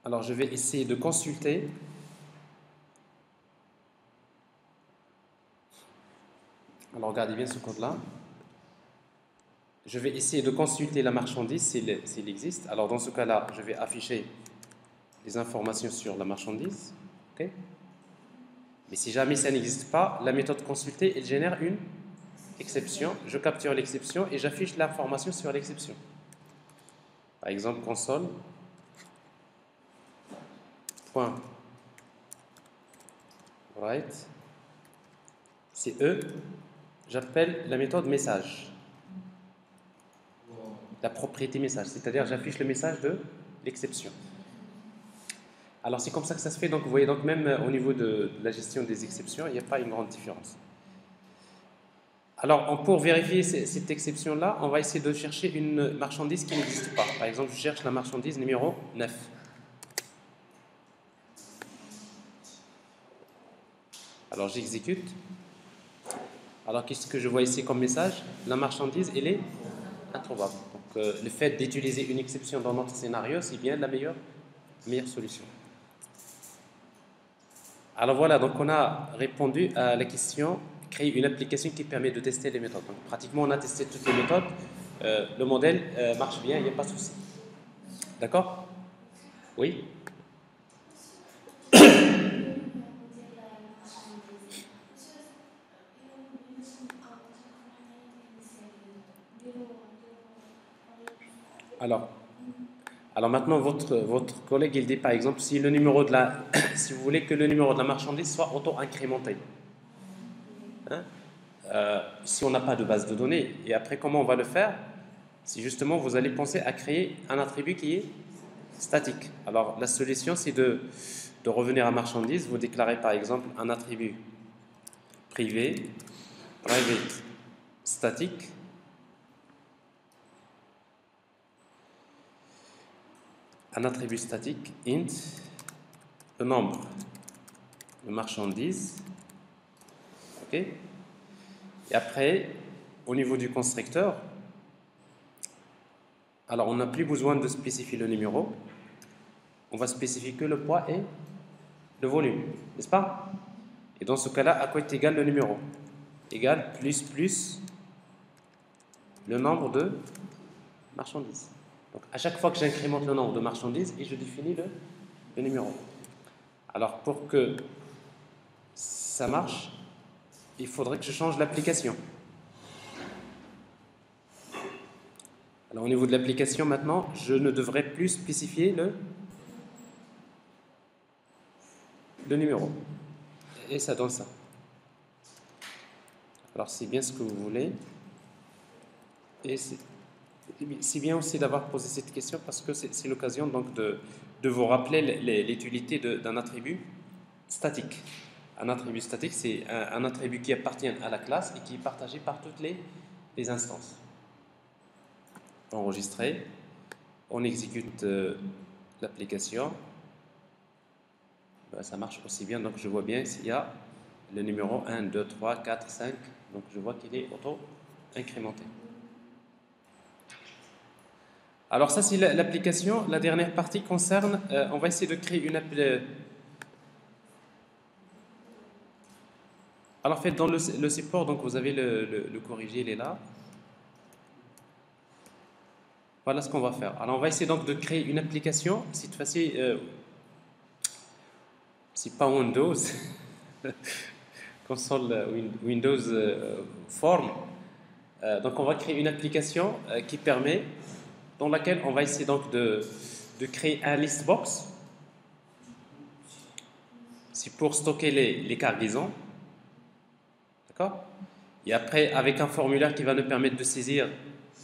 alors je vais essayer de consulter alors regardez bien ce code là je vais essayer de consulter la marchandise s'il existe. Alors dans ce cas là je vais afficher les informations sur la marchandise, ok. Mais si jamais ça n'existe pas, la méthode consulter elle génère une exception, je capture l'exception et j'affiche l'information sur l'exception. Par exemple, console point write c'est E, j'appelle la méthode message, la propriété message, c'est-à-dire j'affiche le message de l'exception. Alors c'est comme ça que ça se fait, donc vous voyez, donc même au niveau de la gestion des exceptions, il n'y a pas une grande différence. Alors, pour vérifier cette exception-là, on va essayer de chercher une marchandise qui n'existe pas. Par exemple, je cherche la marchandise numéro 9. Alors, j'exécute. Alors, qu'est-ce que je vois ici comme message? La marchandise, elle est introuvable. Donc, le fait d'utiliser une exception dans notre scénario, c'est bien la meilleure solution. Alors voilà, donc on a répondu à la question créer une application qui permet de tester les méthodes. Donc, pratiquement, on a testé toutes les méthodes. Le modèle marche bien, il n'y a pas de souci. D'accord? Oui? Alors maintenant, votre collègue, il dit par exemple, si le numéro de la, si vous voulez que le numéro de la marchandise soit auto-incrémenté, hein, si on n'a pas de base de données, et après comment on va le faire? Si justement vous allez penser à créer un attribut qui est statique. Alors la solution, c'est de revenir à marchandise, vous déclarez par exemple un attribut privé, private statique, un attribut statique int le nombre de marchandises, ok. Et après au niveau du constructeur, alors on n'a plus besoin de spécifier le numéro, on va spécifier que le poids et le volume, n'est-ce pas? Et dans ce cas-là, à quoi est égal le numéro? Égal plus le nombre de marchandises. Donc à chaque fois que j'incrémente le nombre de marchandises, et je définis le numéro. Alors pour que ça marche, il faudrait que je change l'application. Alors au niveau de l'application maintenant, je ne devrais plus spécifier le numéro. Et ça donne ça. Alors c'est bien ce que vous voulez. Et c'est bien aussi d'avoir posé cette question parce que c'est l'occasion donc de vous rappeler l'utilité d'un attribut statique. Un attribut statique, c'est un attribut qui appartient à la classe et qui est partagé par toutes les instances. Enregistré, on exécute l'application. Ben, ça marche aussi bien, donc je vois bien s'il y a le numéro 1, 2, 3, 4, 5, donc je vois qu'il est auto-incrémenté. Alors ça c'est l'application. La dernière partie concerne, on va essayer de créer une application. Alors en fait dans le support, donc vous avez le corrigé, il est là. Voilà ce qu'on va faire. Alors on va essayer donc de créer une application. Cette fois-ci, c'est pas Windows, console Windows Form. Donc on va créer une application qui permet, dans laquelle on va essayer donc de créer un listbox. C'est pour stocker les cargaisons. D'accord? Et après, avec un formulaire qui va nous permettre de saisir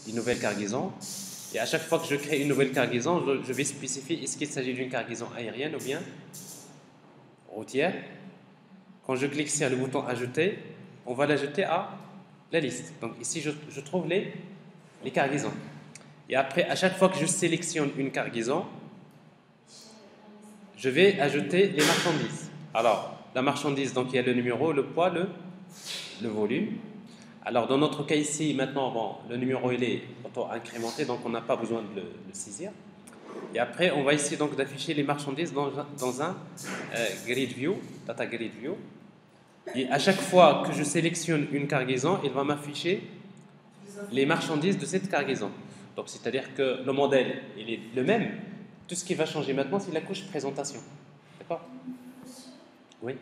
une nouvelle cargaison. Et à chaque fois que je crée une nouvelle cargaison, je vais spécifier est-ce qu'il s'agit d'une cargaison aérienne ou bien routière. Quand je clique sur le bouton ajouter, on va l'ajouter à la liste. Donc ici, je trouve les cargaisons. Et après, à chaque fois que je sélectionne une cargaison, je vais ajouter les marchandises. Alors, la marchandise, donc il y a le numéro, le poids, le volume. Alors, dans notre cas ici, maintenant, bon, le numéro il est auto-incrémenté, donc on n'a pas besoin de le saisir. Et après, on va essayer donc d'afficher les marchandises dans un grid view, data grid view. Et à chaque fois que je sélectionne une cargaison, il va m'afficher les marchandises de cette cargaison. Donc, c'est-à-dire que le modèle, il est le même. Tout ce qui va changer maintenant, c'est la couche présentation. D'accord? Oui.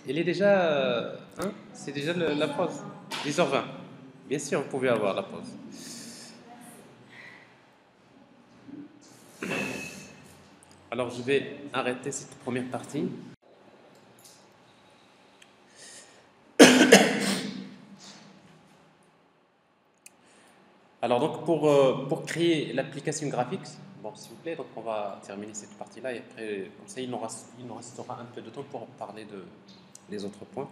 Il est déjà... hein? C'est déjà la pause. 10h20. Bien sûr, vous pouvez avoir la pause. Alors, je vais arrêter cette première partie. Alors, donc, pour créer l'application graphique, bon, s'il vous plaît, donc on va terminer cette partie-là et après, comme ça, il nous restera un peu de temps pour parler des autres points.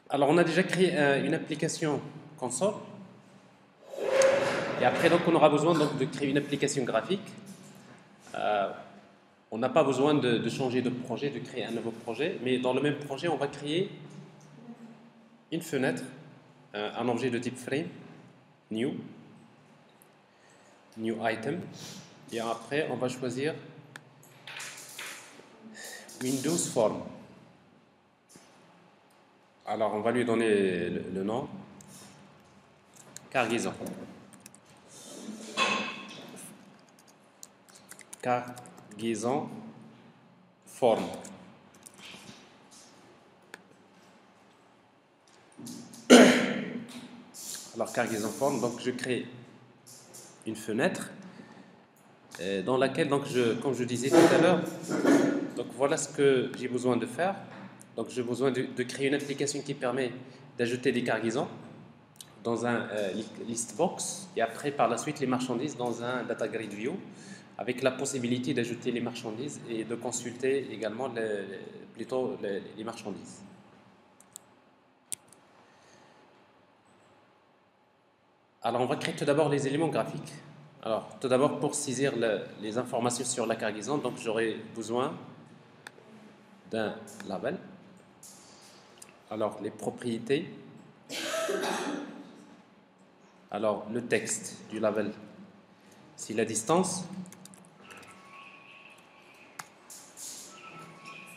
Alors, on a déjà créé une application console. Et après, donc, on aura besoin donc, de créer une application graphique. On n'a pas besoin de changer de projet, de créer un nouveau projet, mais dans le même projet, on va créer une fenêtre, un objet de type frame, new item, et après, on va choisir Windows Form. Alors, on va lui donner le nom cargaison. Cargaison form. Alors, cargaison form, donc je crée une fenêtre dans laquelle, donc comme je disais tout à l'heure, donc voilà ce que j'ai besoin de faire. Donc, j'ai besoin de créer une application qui permet d'ajouter des cargaisons dans un listbox et après, par la suite, les marchandises dans un data grid view avec la possibilité d'ajouter les marchandises et de consulter également les marchandises. Alors, on va créer tout d'abord les éléments graphiques. Alors, tout d'abord, pour saisir les informations sur la cargaison, donc j'aurai besoin d'un label. Alors, les propriétés. Alors, le texte du label, c'est la distance.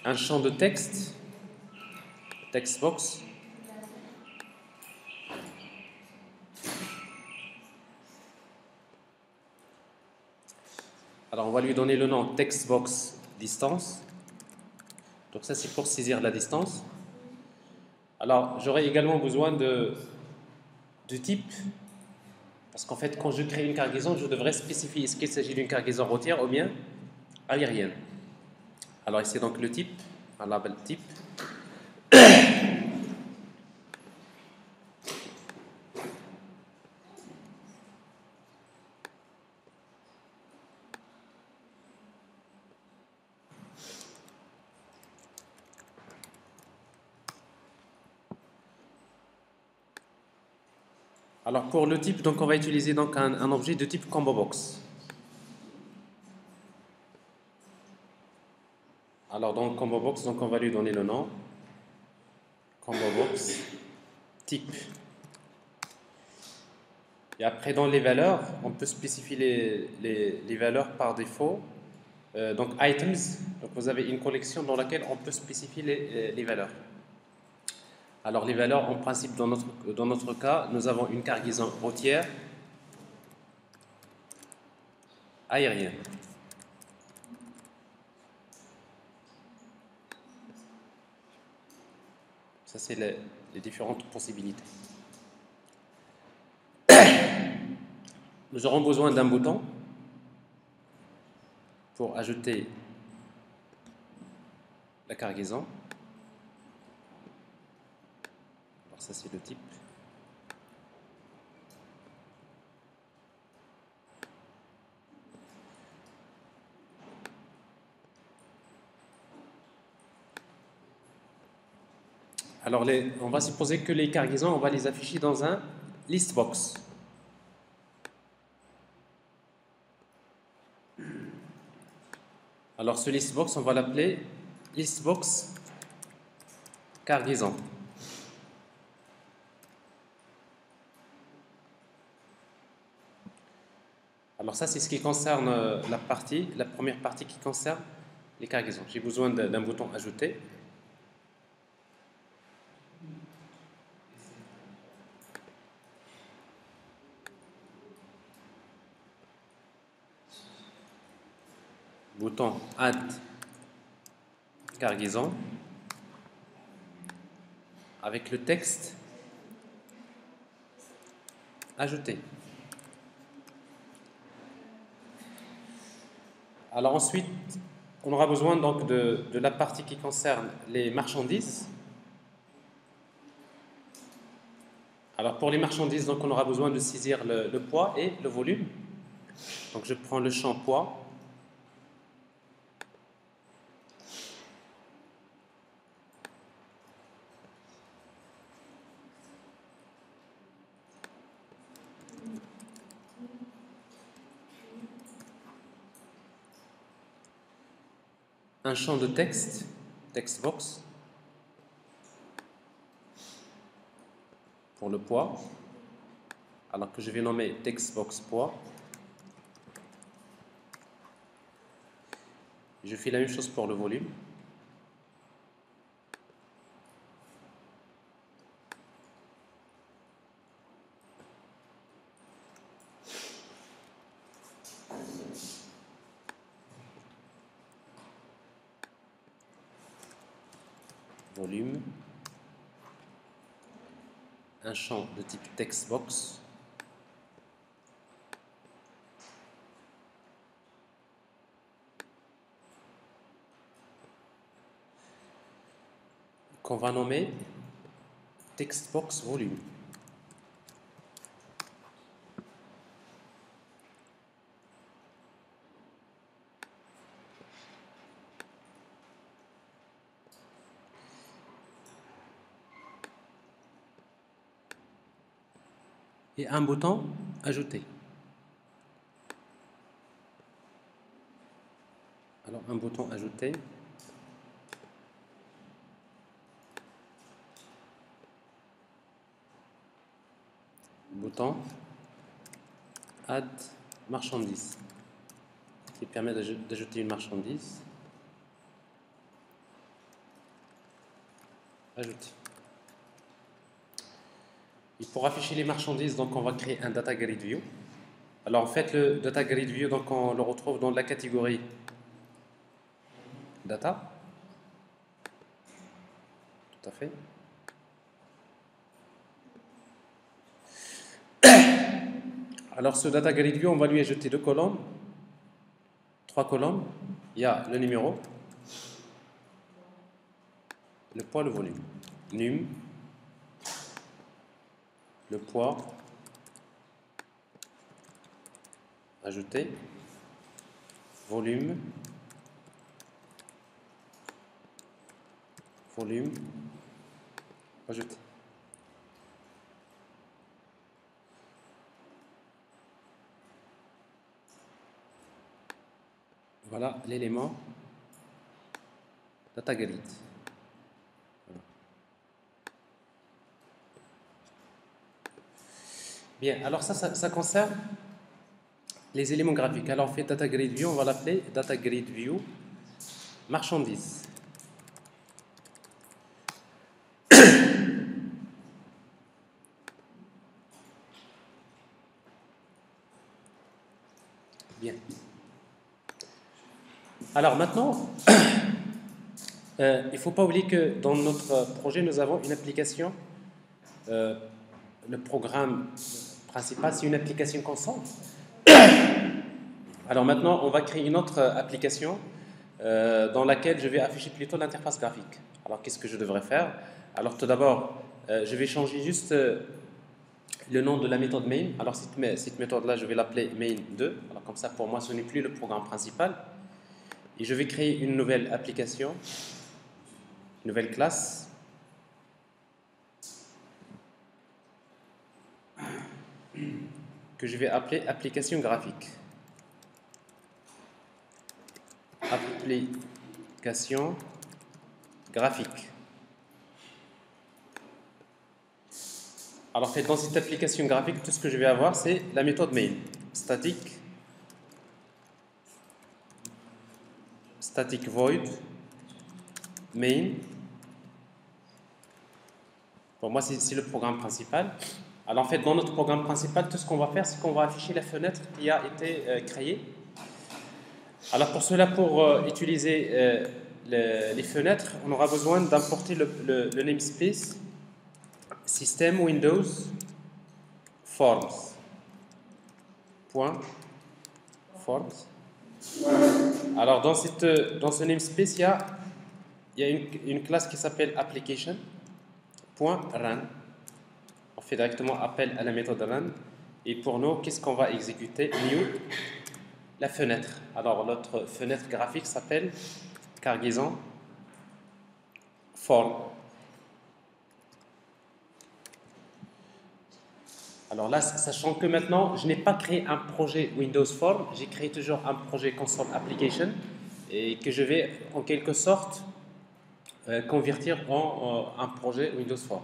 Un champ de texte, textbox. Alors, on va lui donner le nom textbox distance. Donc ça, c'est pour saisir la distance. Alors, j'aurai également besoin de type, parce qu'en fait, quand je crée une cargaison, je devrais spécifier est-ce qu'il s'agit d'une cargaison routière ou bien aérienne. Alors ici, donc le type, un label type. Alors pour le type, donc on va utiliser donc un objet de type combo box. Alors dans combo box, donc on va lui donner le nom combo box type. Et après dans les valeurs, on peut spécifier les valeurs par défaut. Donc items, donc vous avez une collection dans laquelle on peut spécifier les valeurs. Alors les valeurs, en principe, dans notre cas, nous avons une cargaison routière, aérienne. Ça, c'est les différentes possibilités. Nous aurons besoin d'un bouton pour ajouter la cargaison. Alors ça, c'est le type. Alors, on va supposer que les cargaisons, on va les afficher dans un list box. Alors, ce list box, on va l'appeler list box cargaison. Alors, ça, c'est ce qui concerne la première partie qui concerne les cargaisons. J'ai besoin d'un bouton ajouter. Bouton add cargaison avec le texte ajouter. Alors ensuite, on aura besoin donc de la partie qui concerne les marchandises. Alors pour les marchandises, donc on aura besoin de saisir le poids et le volume. Donc je prends le champ poids. Un champ de texte, text box, pour le poids, alors que je vais nommer text box poids. Je fais la même chose pour le volume. Volume, un champ de type textbox, qu'on va nommer textbox volume. Et un bouton ajouter. Alors un bouton ajouter. Bouton add marchandise qui permet d'ajouter une marchandise. Ajouter. Et pour afficher les marchandises, donc on va créer un data grid view. Alors en fait, le data grid view, donc on le retrouve dans la catégorie data. Tout à fait. Alors ce data grid view, on va lui ajouter 2 colonnes, 3 colonnes. Il y a le numéro, le poids, le volume. Num, le poids, ajouter, volume, ajouter. Voilà l'élément data grid. Voilà. Bien, alors ça concerne les éléments graphiques. Alors on fait data grid view, on va l'appeler data grid view marchandise. Bien. Alors maintenant, il ne faut pas oublier que dans notre projet, nous avons une application. Le programme principal, c'est une application console. Alors maintenant, on va créer une autre application dans laquelle je vais afficher plutôt l'interface graphique. Alors qu'est-ce que je devrais faire? Alors tout d'abord, je vais changer juste le nom de la méthode main. Alors cette méthode-là, je vais l'appeler main2. Alors comme ça, pour moi, ce n'est plus le programme principal. Et je vais créer une nouvelle application, une nouvelle classe. Que je vais appeler application graphique. Application graphique. Alors en fait, dans cette application graphique, tout ce que je vais avoir, c'est la méthode main. Static void main. Pour moi, c'est le programme principal. Alors en fait, dans notre programme principal, tout ce qu'on va faire, c'est qu'on va afficher la fenêtre qui a été créée. Alors pour cela, pour utiliser les fenêtres, on aura besoin d'importer le namespace System Windows Forms. Forms. Alors dans ce namespace, il y a une classe qui s'appelle application.run. On fait directement appel à la méthode run. Et pour nous, qu'est-ce qu'on va exécuter? New, la fenêtre. Alors notre fenêtre graphique s'appelle cargaison form. Alors là, sachant que maintenant, je n'ai pas créé un projet Windows Form, j'ai créé toujours un projet Console Application et que je vais en quelque sorte convertir en un projet Windows Form.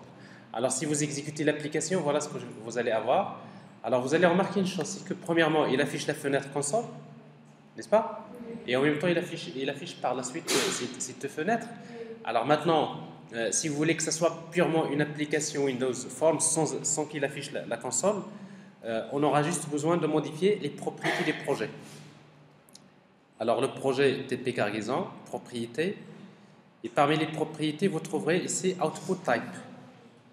Alors si vous exécutez l'application, voilà ce que vous allez avoir. Alors vous allez remarquer une chose, c'est que premièrement, il affiche la fenêtre console, n'est-ce pas? Et en même temps, il affiche par la suite cette fenêtre. Alors maintenant, si vous voulez que ce soit purement une application Windows Forms sans qu'il affiche la console, on aura juste besoin de modifier les propriétés des projets. Alors le projet TP Cargaison, propriété, et parmi les propriétés, vous trouverez ici Output Type.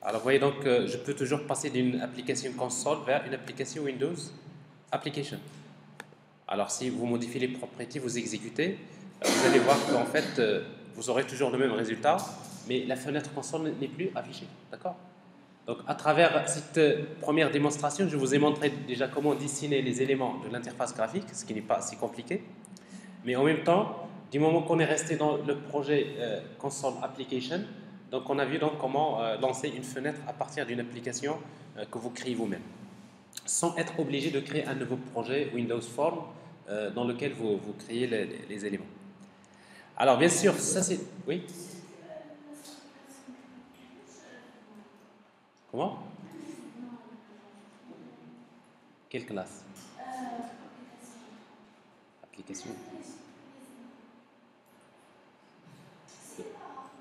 Alors vous voyez donc, je peux toujours passer d'une application console vers une application Windows Application. Alors si vous modifiez les propriétés, vous exécutez, vous allez voir qu'en fait, vous aurez toujours le même résultat, mais la fenêtre console n'est plus affichée. D'accord? Donc à travers cette première démonstration, je vous ai montré déjà comment dessiner les éléments de l'interface graphique, ce qui n'est pas si compliqué. Mais en même temps, du moment qu'on est resté dans le projet Console Application, donc on a vu donc comment lancer une fenêtre à partir d'une application que vous créez vous-même, sans être obligé de créer un nouveau projet Windows Form dans lequel vous créez les éléments. Alors bien sûr, ça c'est... Oui? Comment? Quelle classe? Application.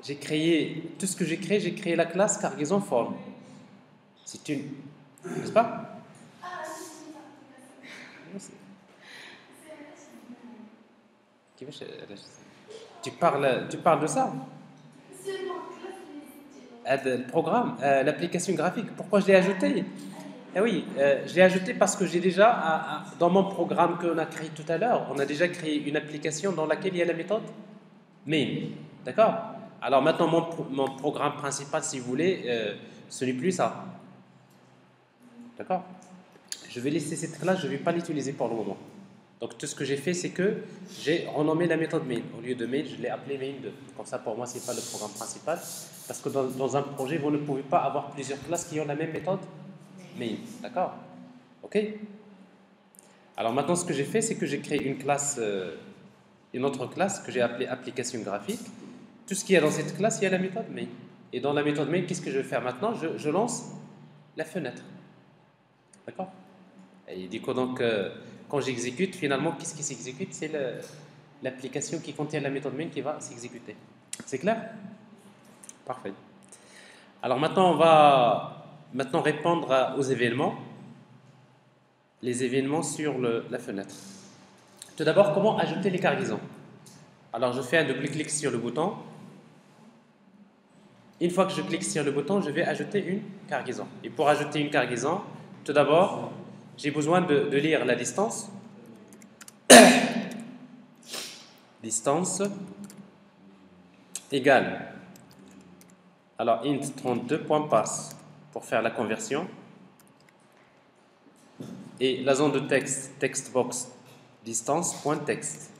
J'ai créé, tout ce que j'ai créé la classe cargaison form. C'est une... N'est-ce pas? Tu parles de ça? Le programme, l'application graphique. Pourquoi je l'ai ajouté? Eh oui, je l'ai ajouté parce que j'ai déjà, dans mon programme qu'on a créé tout à l'heure, on a déjà créé une application dans laquelle il y a la méthode main. D'accord? Alors maintenant, mon programme principal, si vous voulez, ce n'est plus ça. D'accord? Je vais laisser cette classe, je ne vais pas l'utiliser pour le moment. Donc tout ce que j'ai fait, c'est que j'ai renommé la méthode main. Au lieu de main, je l'ai appelée main2. Comme ça, pour moi, ce n'est pas le programme principal. Parce que dans un projet, vous ne pouvez pas avoir plusieurs classes qui ont la même méthode main. D'accord? OK? Alors maintenant, ce que j'ai fait, c'est que j'ai créé une classe, une autre classe que j'ai appelée application graphique. Tout ce qu'il y a dans cette classe, il y a la méthode main. Et dans la méthode main, qu'est-ce que je vais faire maintenant? Je lance la fenêtre. D'accord? Et du coup, donc, quand j'exécute, finalement, qu'est-ce qui s'exécute? C'est l'application qui contient la méthode main qui va s'exécuter. C'est clair? Parfait. Alors maintenant, on va répondre aux événements. Les événements sur la fenêtre. Tout d'abord, comment ajouter les cargaisons? Alors, je fais un double-clic sur le bouton. Une fois que je clique sur le bouton, je vais ajouter une cargaison. Et pour ajouter une cargaison, tout d'abord, j'ai besoin de lire la distance. Distance égale, alors int 32.pass pour faire la conversion. Et la zone de texte, textbox distance.text.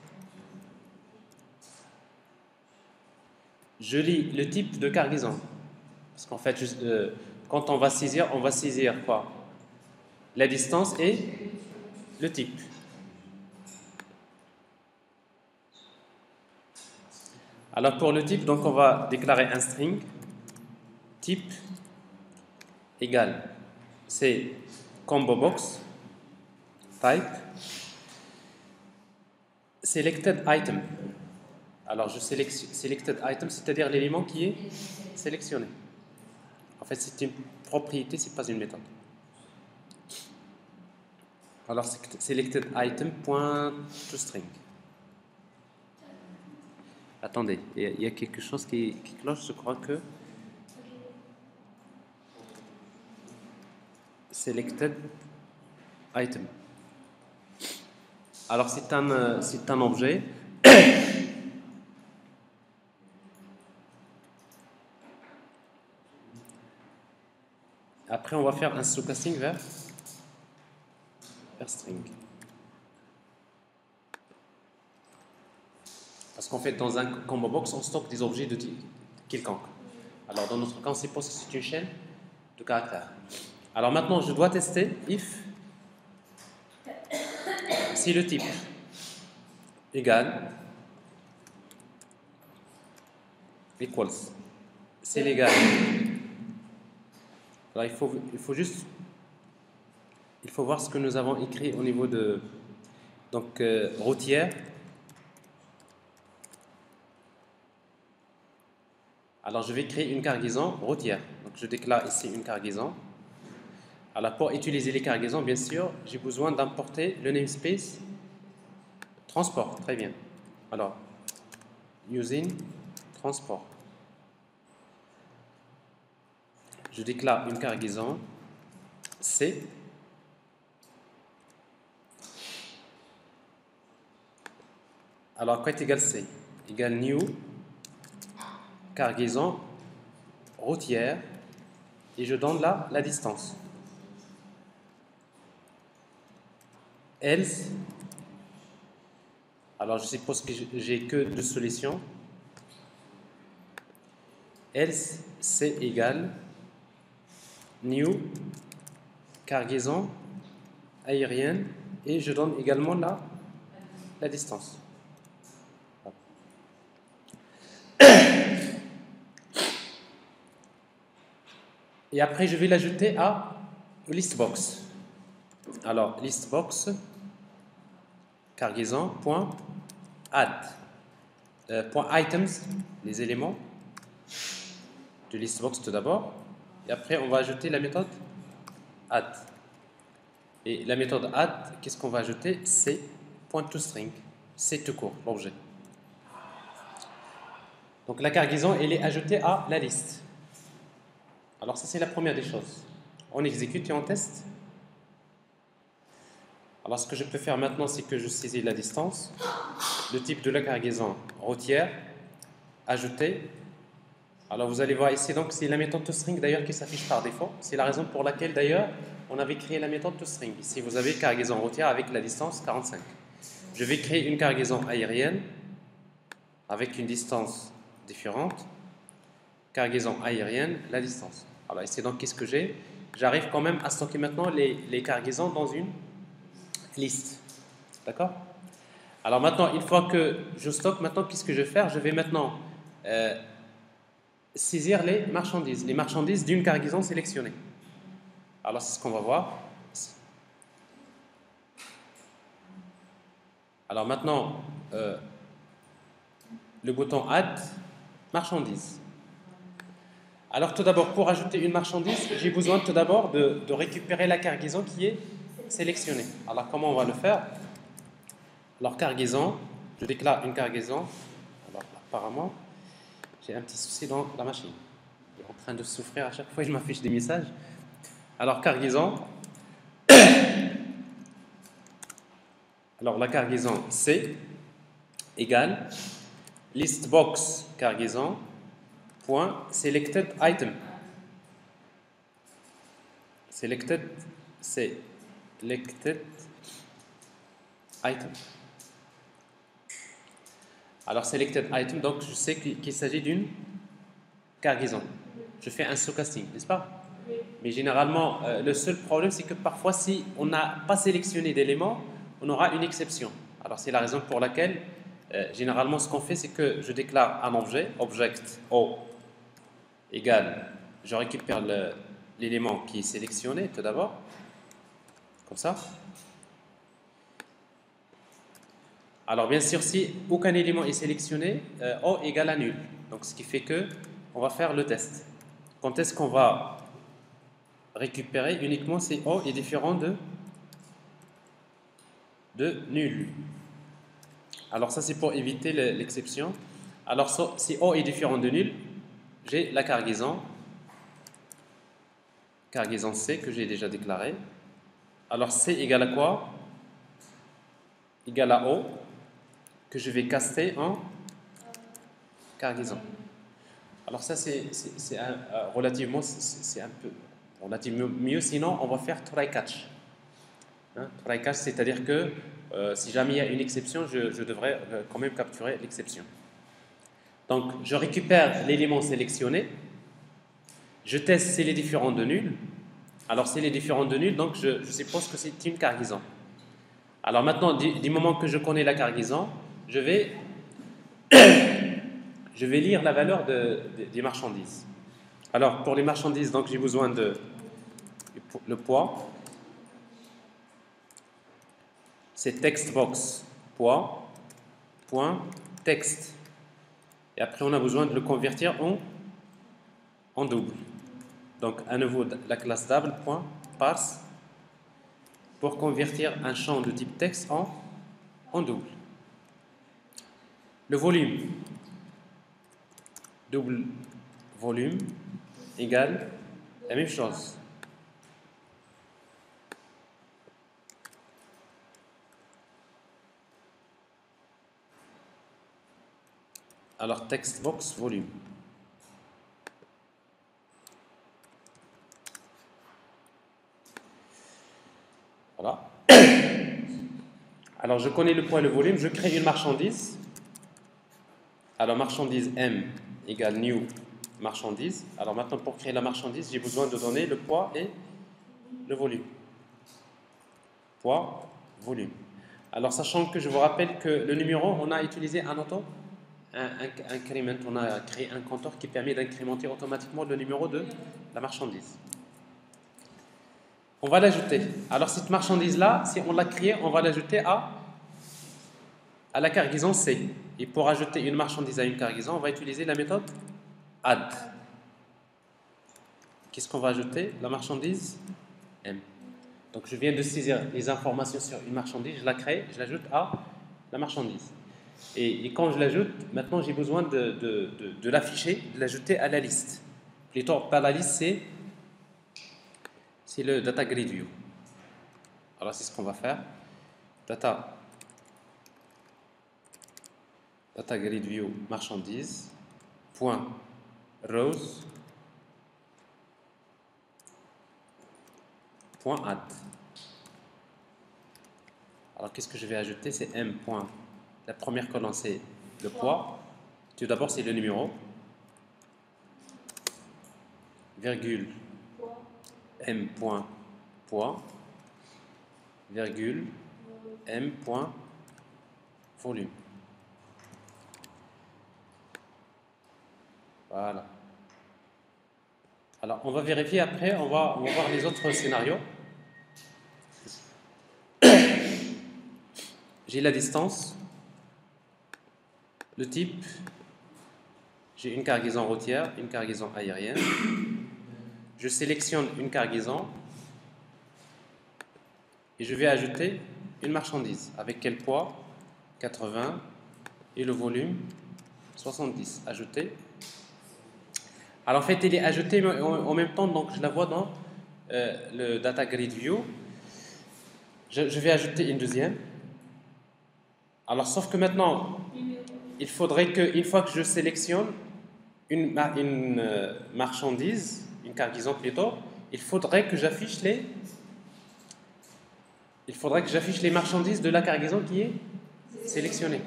Je lis le type de cargaison. Parce qu'en fait, quand on va saisir quoi? La distance et le type. Alors pour le type, donc on va déclarer un string type égale, c'est combo box type selected item. Alors je selected item, c'est-à-dire l'élément qui est sélectionné. En fait, c'est une propriété, c'est pas une méthode. Alors selected item.toString. Attendez, il y a quelque chose qui cloche, je crois que selected item. Alors c'est un objet. Après, on va faire un stochastic vers string. Parce qu'en fait, dans un combo box, on stocke des objets de type quelconque. Alors, dans notre cas, on suppose que c'est une chaîne de caractères. Alors maintenant, je dois tester if si le type égale equals. C'est l'égal. Alors, il faut voir ce que nous avons écrit au niveau de routière. Alors, je vais créer une cargaison routière. Donc, je déclare ici une cargaison. Alors, pour utiliser les cargaisons, bien sûr, j'ai besoin d'importer le namespace transport. Très bien. Alors, using transport. Je déclare une cargaison C. Alors, quoi est égal C? Égal new cargaison routière et je donne là la distance. Else, alors je suppose que j'ai que deux solutions. Else, c'est égal new cargaison aérienne et je donne également la distance. Et après, je vais l'ajouter à listbox. Alors, listbox, cargaison, .add, .items, les éléments de listbox tout d'abord. Et après, on va ajouter la méthode add. Et la méthode add, qu'est-ce qu'on va ajouter? C'est .toString, c'est tout court, l'objet. Donc, la cargaison, elle est ajoutée à la liste. Alors ça, c'est la première des choses. On exécute et on teste. Alors ce que je peux faire maintenant, c'est que je saisis la distance, le type de la cargaison routière, ajouter, Alors vous allez voir ici, donc c'est la méthode toString d'ailleurs qui s'affiche par défaut. C'est la raison pour laquelle d'ailleurs on avait créé la méthode toString. Ici vous avez cargaison routière avec la distance 45. Je vais créer une cargaison aérienne avec une distance différente. Cargaison aérienne, la distance. Alors ici donc qu'est-ce que j'ai? J'arrive quand même à stocker maintenant les cargaisons dans une liste. D'accord? Alors maintenant, une fois que je stocke, maintenant qu'est-ce que je vais faire? Je vais maintenant saisir les marchandises d'une cargaison sélectionnée. Alors c'est ce qu'on va voir. Alors maintenant, le bouton Add, marchandise. Alors tout d'abord, pour ajouter une marchandise, j'ai besoin tout d'abord de récupérer la cargaison qui est sélectionnée. Alors comment on va le faire? Alors cargaison, je déclare une cargaison. Alors apparemment, j'ai un petit souci dans la machine. Il est en train de souffrir à chaque fois que je m'affiche des messages. Alors cargaison. Alors la cargaison C égale listbox cargaison point selected item. Selected item. Alors selected item, donc je sais qu'il s'agit d'une cargaison. Je fais un stochastic, n'est-ce pas? Mais généralement, le seul problème, c'est que parfois, si on n'a pas sélectionné d'éléments, on aura une exception. Alors c'est la raison pour laquelle, généralement, ce qu'on fait, c'est que je déclare un objet, object O égale, je récupère l'élément qui est sélectionné tout d'abord, comme ça. Alors bien sûr, si aucun élément est sélectionné, O égale à nul. Donc ce qui fait que on va faire le test. Quand est-ce qu'on va récupérer uniquement si O est différent de nul? Alors ça c'est pour éviter l'exception. Alors si O est différent de nul, j'ai la cargaison C que j'ai déjà déclarée. Alors C égale à quoi? Égale à O que je vais caster en cargaison. Alors ça c'est relativement mieux, sinon on va faire try catch. Try catch, c'est-à-dire que si jamais il y a une exception, je devrais quand même capturer l'exception. Donc je récupère l'élément sélectionné, je teste s'il est différent de nul. Alors s'il est différent de nul, donc je suppose que c'est une cargaison. Alors maintenant, du moment que je connais la cargaison, je vais lire la valeur des marchandises. Alors pour les marchandises, donc j'ai besoin de le poids. C'est textbox poids point texte. Et après on a besoin de le convertir en double. Donc à nouveau la classe double point parse pour convertir un champ de type texte en double. Le volume, double volume égale la même chose. Alors textbox volume. Voilà. Alors je connais le poids et le volume, je crée une marchandise. Alors marchandise M égale new marchandise. Alors maintenant pour créer la marchandise, j'ai besoin de donner le poids et le volume. Poids, volume. Alors sachant que je vous rappelle que le numéro, on a utilisé un increment, on a créé un compteur qui permet d'incrémenter automatiquement le numéro de la marchandise. On va l'ajouter. Alors cette marchandise-là, si on l'a créée, on va l'ajouter à la cargaison C. Et pour ajouter une marchandise à une cargaison, on va utiliser la méthode add. Qu'est-ce qu'on va ajouter? La marchandise M. Donc je viens de saisir les informations sur une marchandise, je la crée, je l'ajoute à la marchandise. Et quand je l'ajoute, maintenant j'ai besoin de l'afficher, de l'ajouter à la liste. Plutôt pas la liste, c'est le data grid view. Alors c'est ce qu'on va faire. Data grid view marchandise point rows point add. Alors qu'est-ce que je vais ajouter? C'est m point. La première colonne c'est le poids. Tout d'abord c'est le numéro. Virgule m point poids. Virgule m point volume. Voilà. Alors, on va vérifier après, on va voir les autres scénarios. J'ai la distance, le type, j'ai une cargaison routière, une cargaison aérienne. Je sélectionne une cargaison et je vais ajouter une marchandise. Avec quel poids? 80 et le volume 70. Ajouter. Alors en fait, il est ajouté en même temps, donc je la vois dans le Data Grid View. Je vais ajouter une deuxième. Alors sauf que maintenant, il faudrait qu'une fois que je sélectionne une marchandise, une cargaison plutôt, il faudrait que j'affiche les marchandises de la cargaison qui est sélectionnée.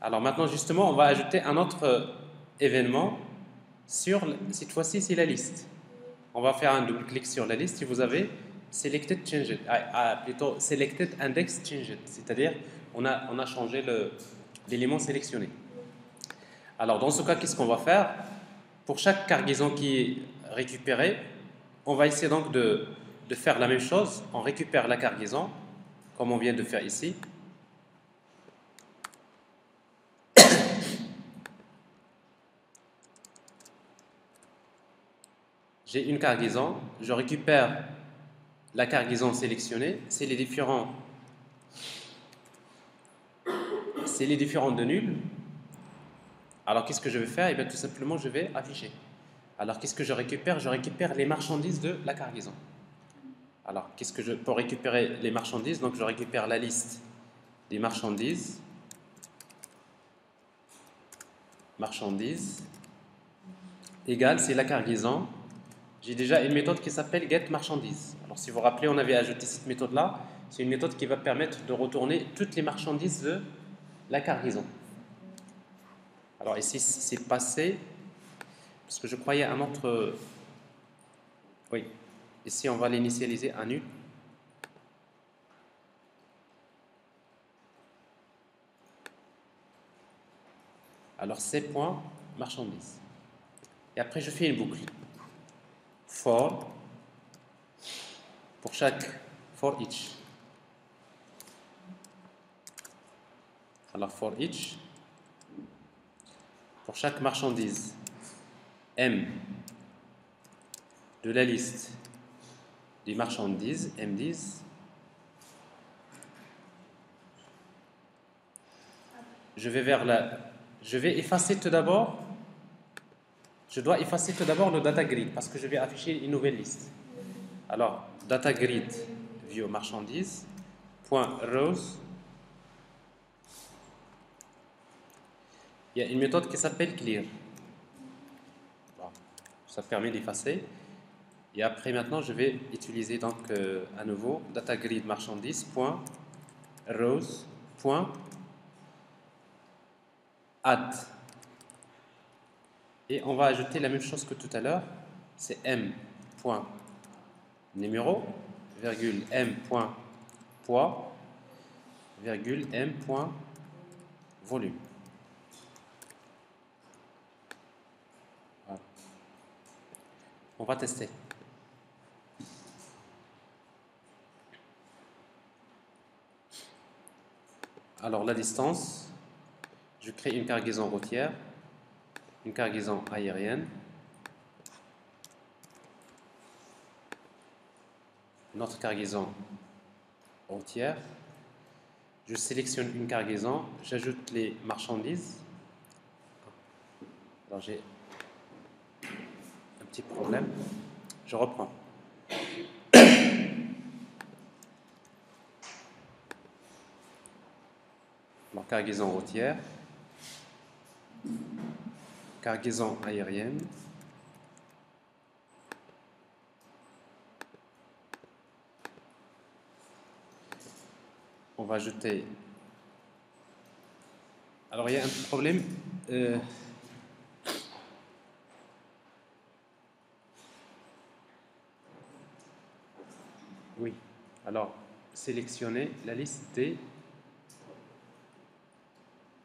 Alors maintenant justement, on va ajouter un autre événement sur, cette fois-ci, c'est la liste. On va faire un double-clic sur la liste et vous avez Selected Changed, plutôt Selected Index Changed, c'est-à-dire on a changé l'élément sélectionné. Alors dans ce cas, qu'est-ce qu'on va faire? Pour chaque cargaison qui est récupérée, on va essayer donc de faire la même chose. On récupère la cargaison, comme on vient de faire ici. J'ai une cargaison, je récupère la cargaison sélectionnée, c'est les différents de nul. Alors qu'est-ce que je vais faire? Eh bien tout simplement je vais afficher. Alors qu'est-ce que je récupère? Je récupère les marchandises de la cargaison. Alors pour récupérer les marchandises, donc je récupère la liste des marchandises. Marchandises égale, c'est la cargaison. J'ai déjà une méthode qui s'appelle getMarchandise. Alors si vous vous rappelez, on avait ajouté cette méthode-là. C'est une méthode qui va permettre de retourner toutes les marchandises de la cargaison. Alors ici, c'est passé, parce que je croyais un autre... Oui, ici on va l'initialiser à nul. Alors c'est point marchandise. Et après je fais une boucle. For each. Alors for each, pour chaque marchandise M de la liste des marchandises, M10, je vais effacer tout d'abord. Je dois effacer tout d'abord le data grid parce que je vais afficher une nouvelle liste. Alors, data grid view marchandise point rows. Il y a une méthode qui s'appelle clear. Bon, ça permet d'effacer. Et après maintenant, je vais utiliser donc à nouveau data grid marchandise point rows point add. Et on va ajouter la même chose que tout à l'heure, c'est m point numéro, virgule m point poids, virgule m point volume. Voilà. On va tester. Alors la distance, je crée une cargaison routière, une cargaison aérienne, une autre cargaison routière. Je sélectionne une cargaison, j'ajoute les marchandises. Alors j'ai un petit problème. Je reprends. Alors, cargaison routière, cargaison aérienne, on va ajouter. Alors il y a un problème. Oui. Alors sélectionnez la liste des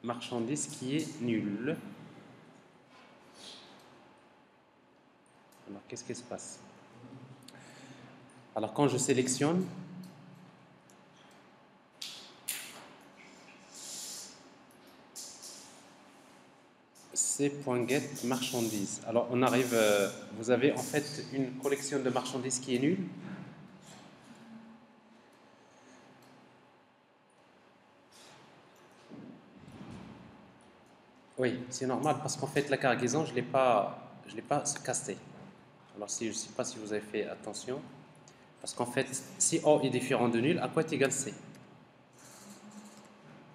marchandises qui est nulle. Alors qu'est-ce qui se passe? Alors quand je sélectionne, c.get marchandises. Alors on arrive, vous avez en fait une collection de marchandises qui est nulle. Oui, c'est normal parce qu'en fait la cargaison je l'ai pas casté. Alors si je ne sais pas si vous avez fait attention, parce qu'en fait si O est différent de nul, à quoi est égal C?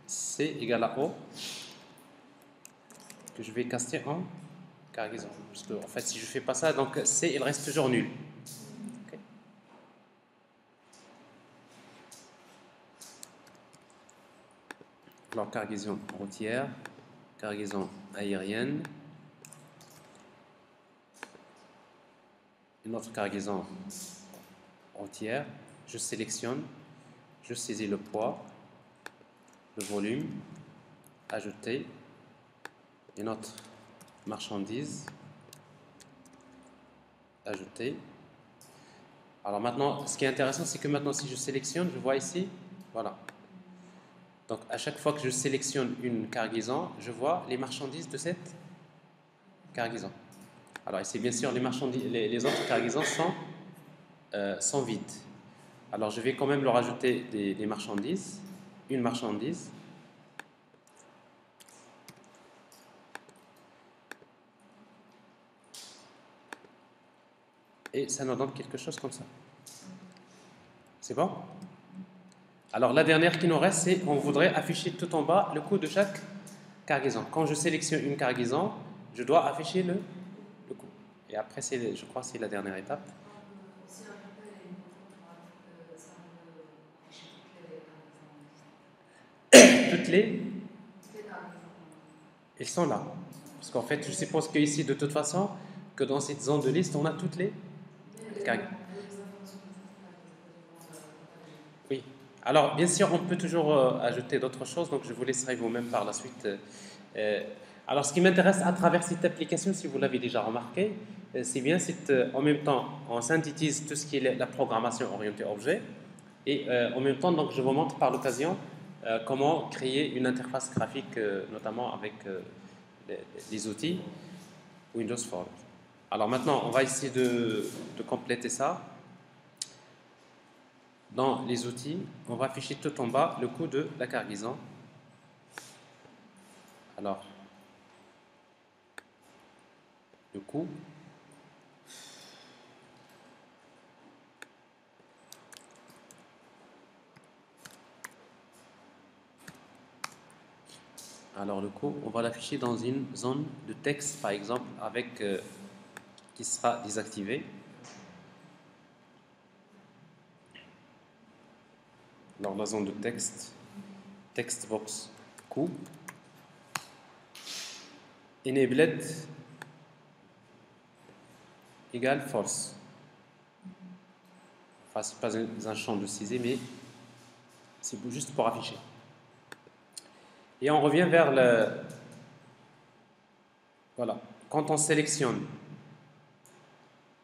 C égale à O que je vais caster en cargaison. Parce que en fait si je fais pas ça, donc C il reste toujours nul. Okay. Alors cargaison routière, cargaison aérienne, une autre cargaison routière, je sélectionne, je saisis le poids, le volume, ajouter, une autre marchandise, ajouter. Alors maintenant, ce qui est intéressant, c'est que maintenant si je sélectionne, je vois ici, voilà. Donc à chaque fois que je sélectionne une cargaison, je vois les marchandises de cette cargaison. Alors ici, bien sûr, les marchandises, les autres cargaisons sont vides. Alors je vais quand même leur ajouter des marchandises, une marchandise. Et ça nous donne quelque chose comme ça. C'est bon? Alors la dernière qui nous reste, c'est on voudrait afficher tout en bas le coût de chaque cargaison. Quand je sélectionne une cargaison, je dois afficher le coût. Et après, je crois que c'est la dernière étape. Toutes les... Ils sont là. Parce qu'en fait, je suppose qu'ici, de toute façon, que dans cette zone de liste, on a toutes les cargaisons. Oui. Alors, bien sûr, on peut toujours ajouter d'autres choses, donc je vous laisserai vous-même par la suite. Alors, ce qui m'intéresse à travers cette application, si vous l'avez déjà remarqué, c'est bien, en même temps, on synthétise tout ce qui est la programmation orientée objet, et en même temps, donc, je vous montre par l'occasion comment créer une interface graphique, notamment avec les outils Windows Forms. Alors maintenant, on va essayer de compléter ça. Dans les outils, on va afficher tout en bas le coût de la cargaison. Alors, le coût. Alors, le coût, on va l'afficher dans une zone de texte, par exemple, avec qui sera désactivée. Alors, la zone de texte, text box coût, enabled égale false. Enfin, ce n'est pas un champ de cisé, mais c'est juste pour afficher. Et on revient vers le... Voilà. Quand on sélectionne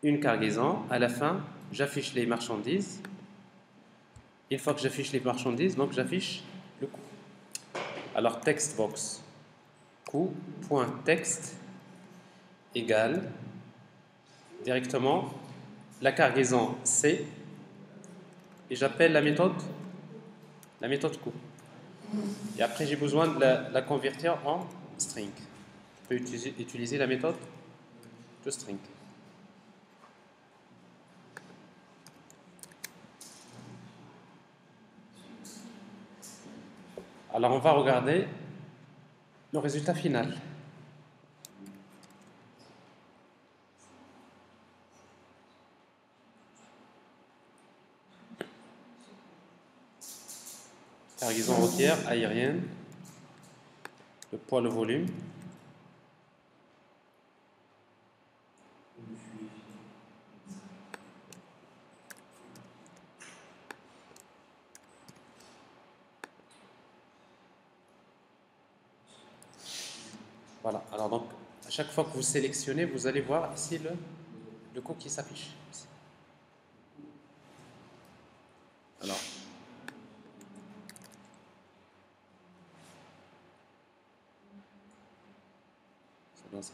une cargaison, à la fin, j'affiche les marchandises. Une fois que j'affiche les marchandises, donc j'affiche le coût. Alors, textbox coût.text égale directement la cargaison C et j'appelle la méthode coût. Et après, j'ai besoin de la convertir en string. Je peux utiliser la méthode toString. Alors, on va regarder le résultat final. Cargaison routière, aérienne, le poids, le volume. Voilà, alors donc, à chaque fois que vous sélectionnez, vous allez voir ici le coût qui s'affiche. Alors, c'est bien ça.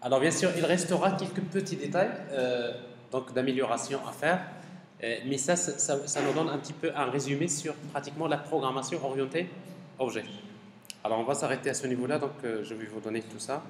Alors bien sûr, il restera quelques petits détails donc d'amélioration à faire, mais ça nous donne un petit peu un résumé sur pratiquement la programmation orientée objet. Alors on va s'arrêter à ce niveau-là, donc je vais vous donner tout ça.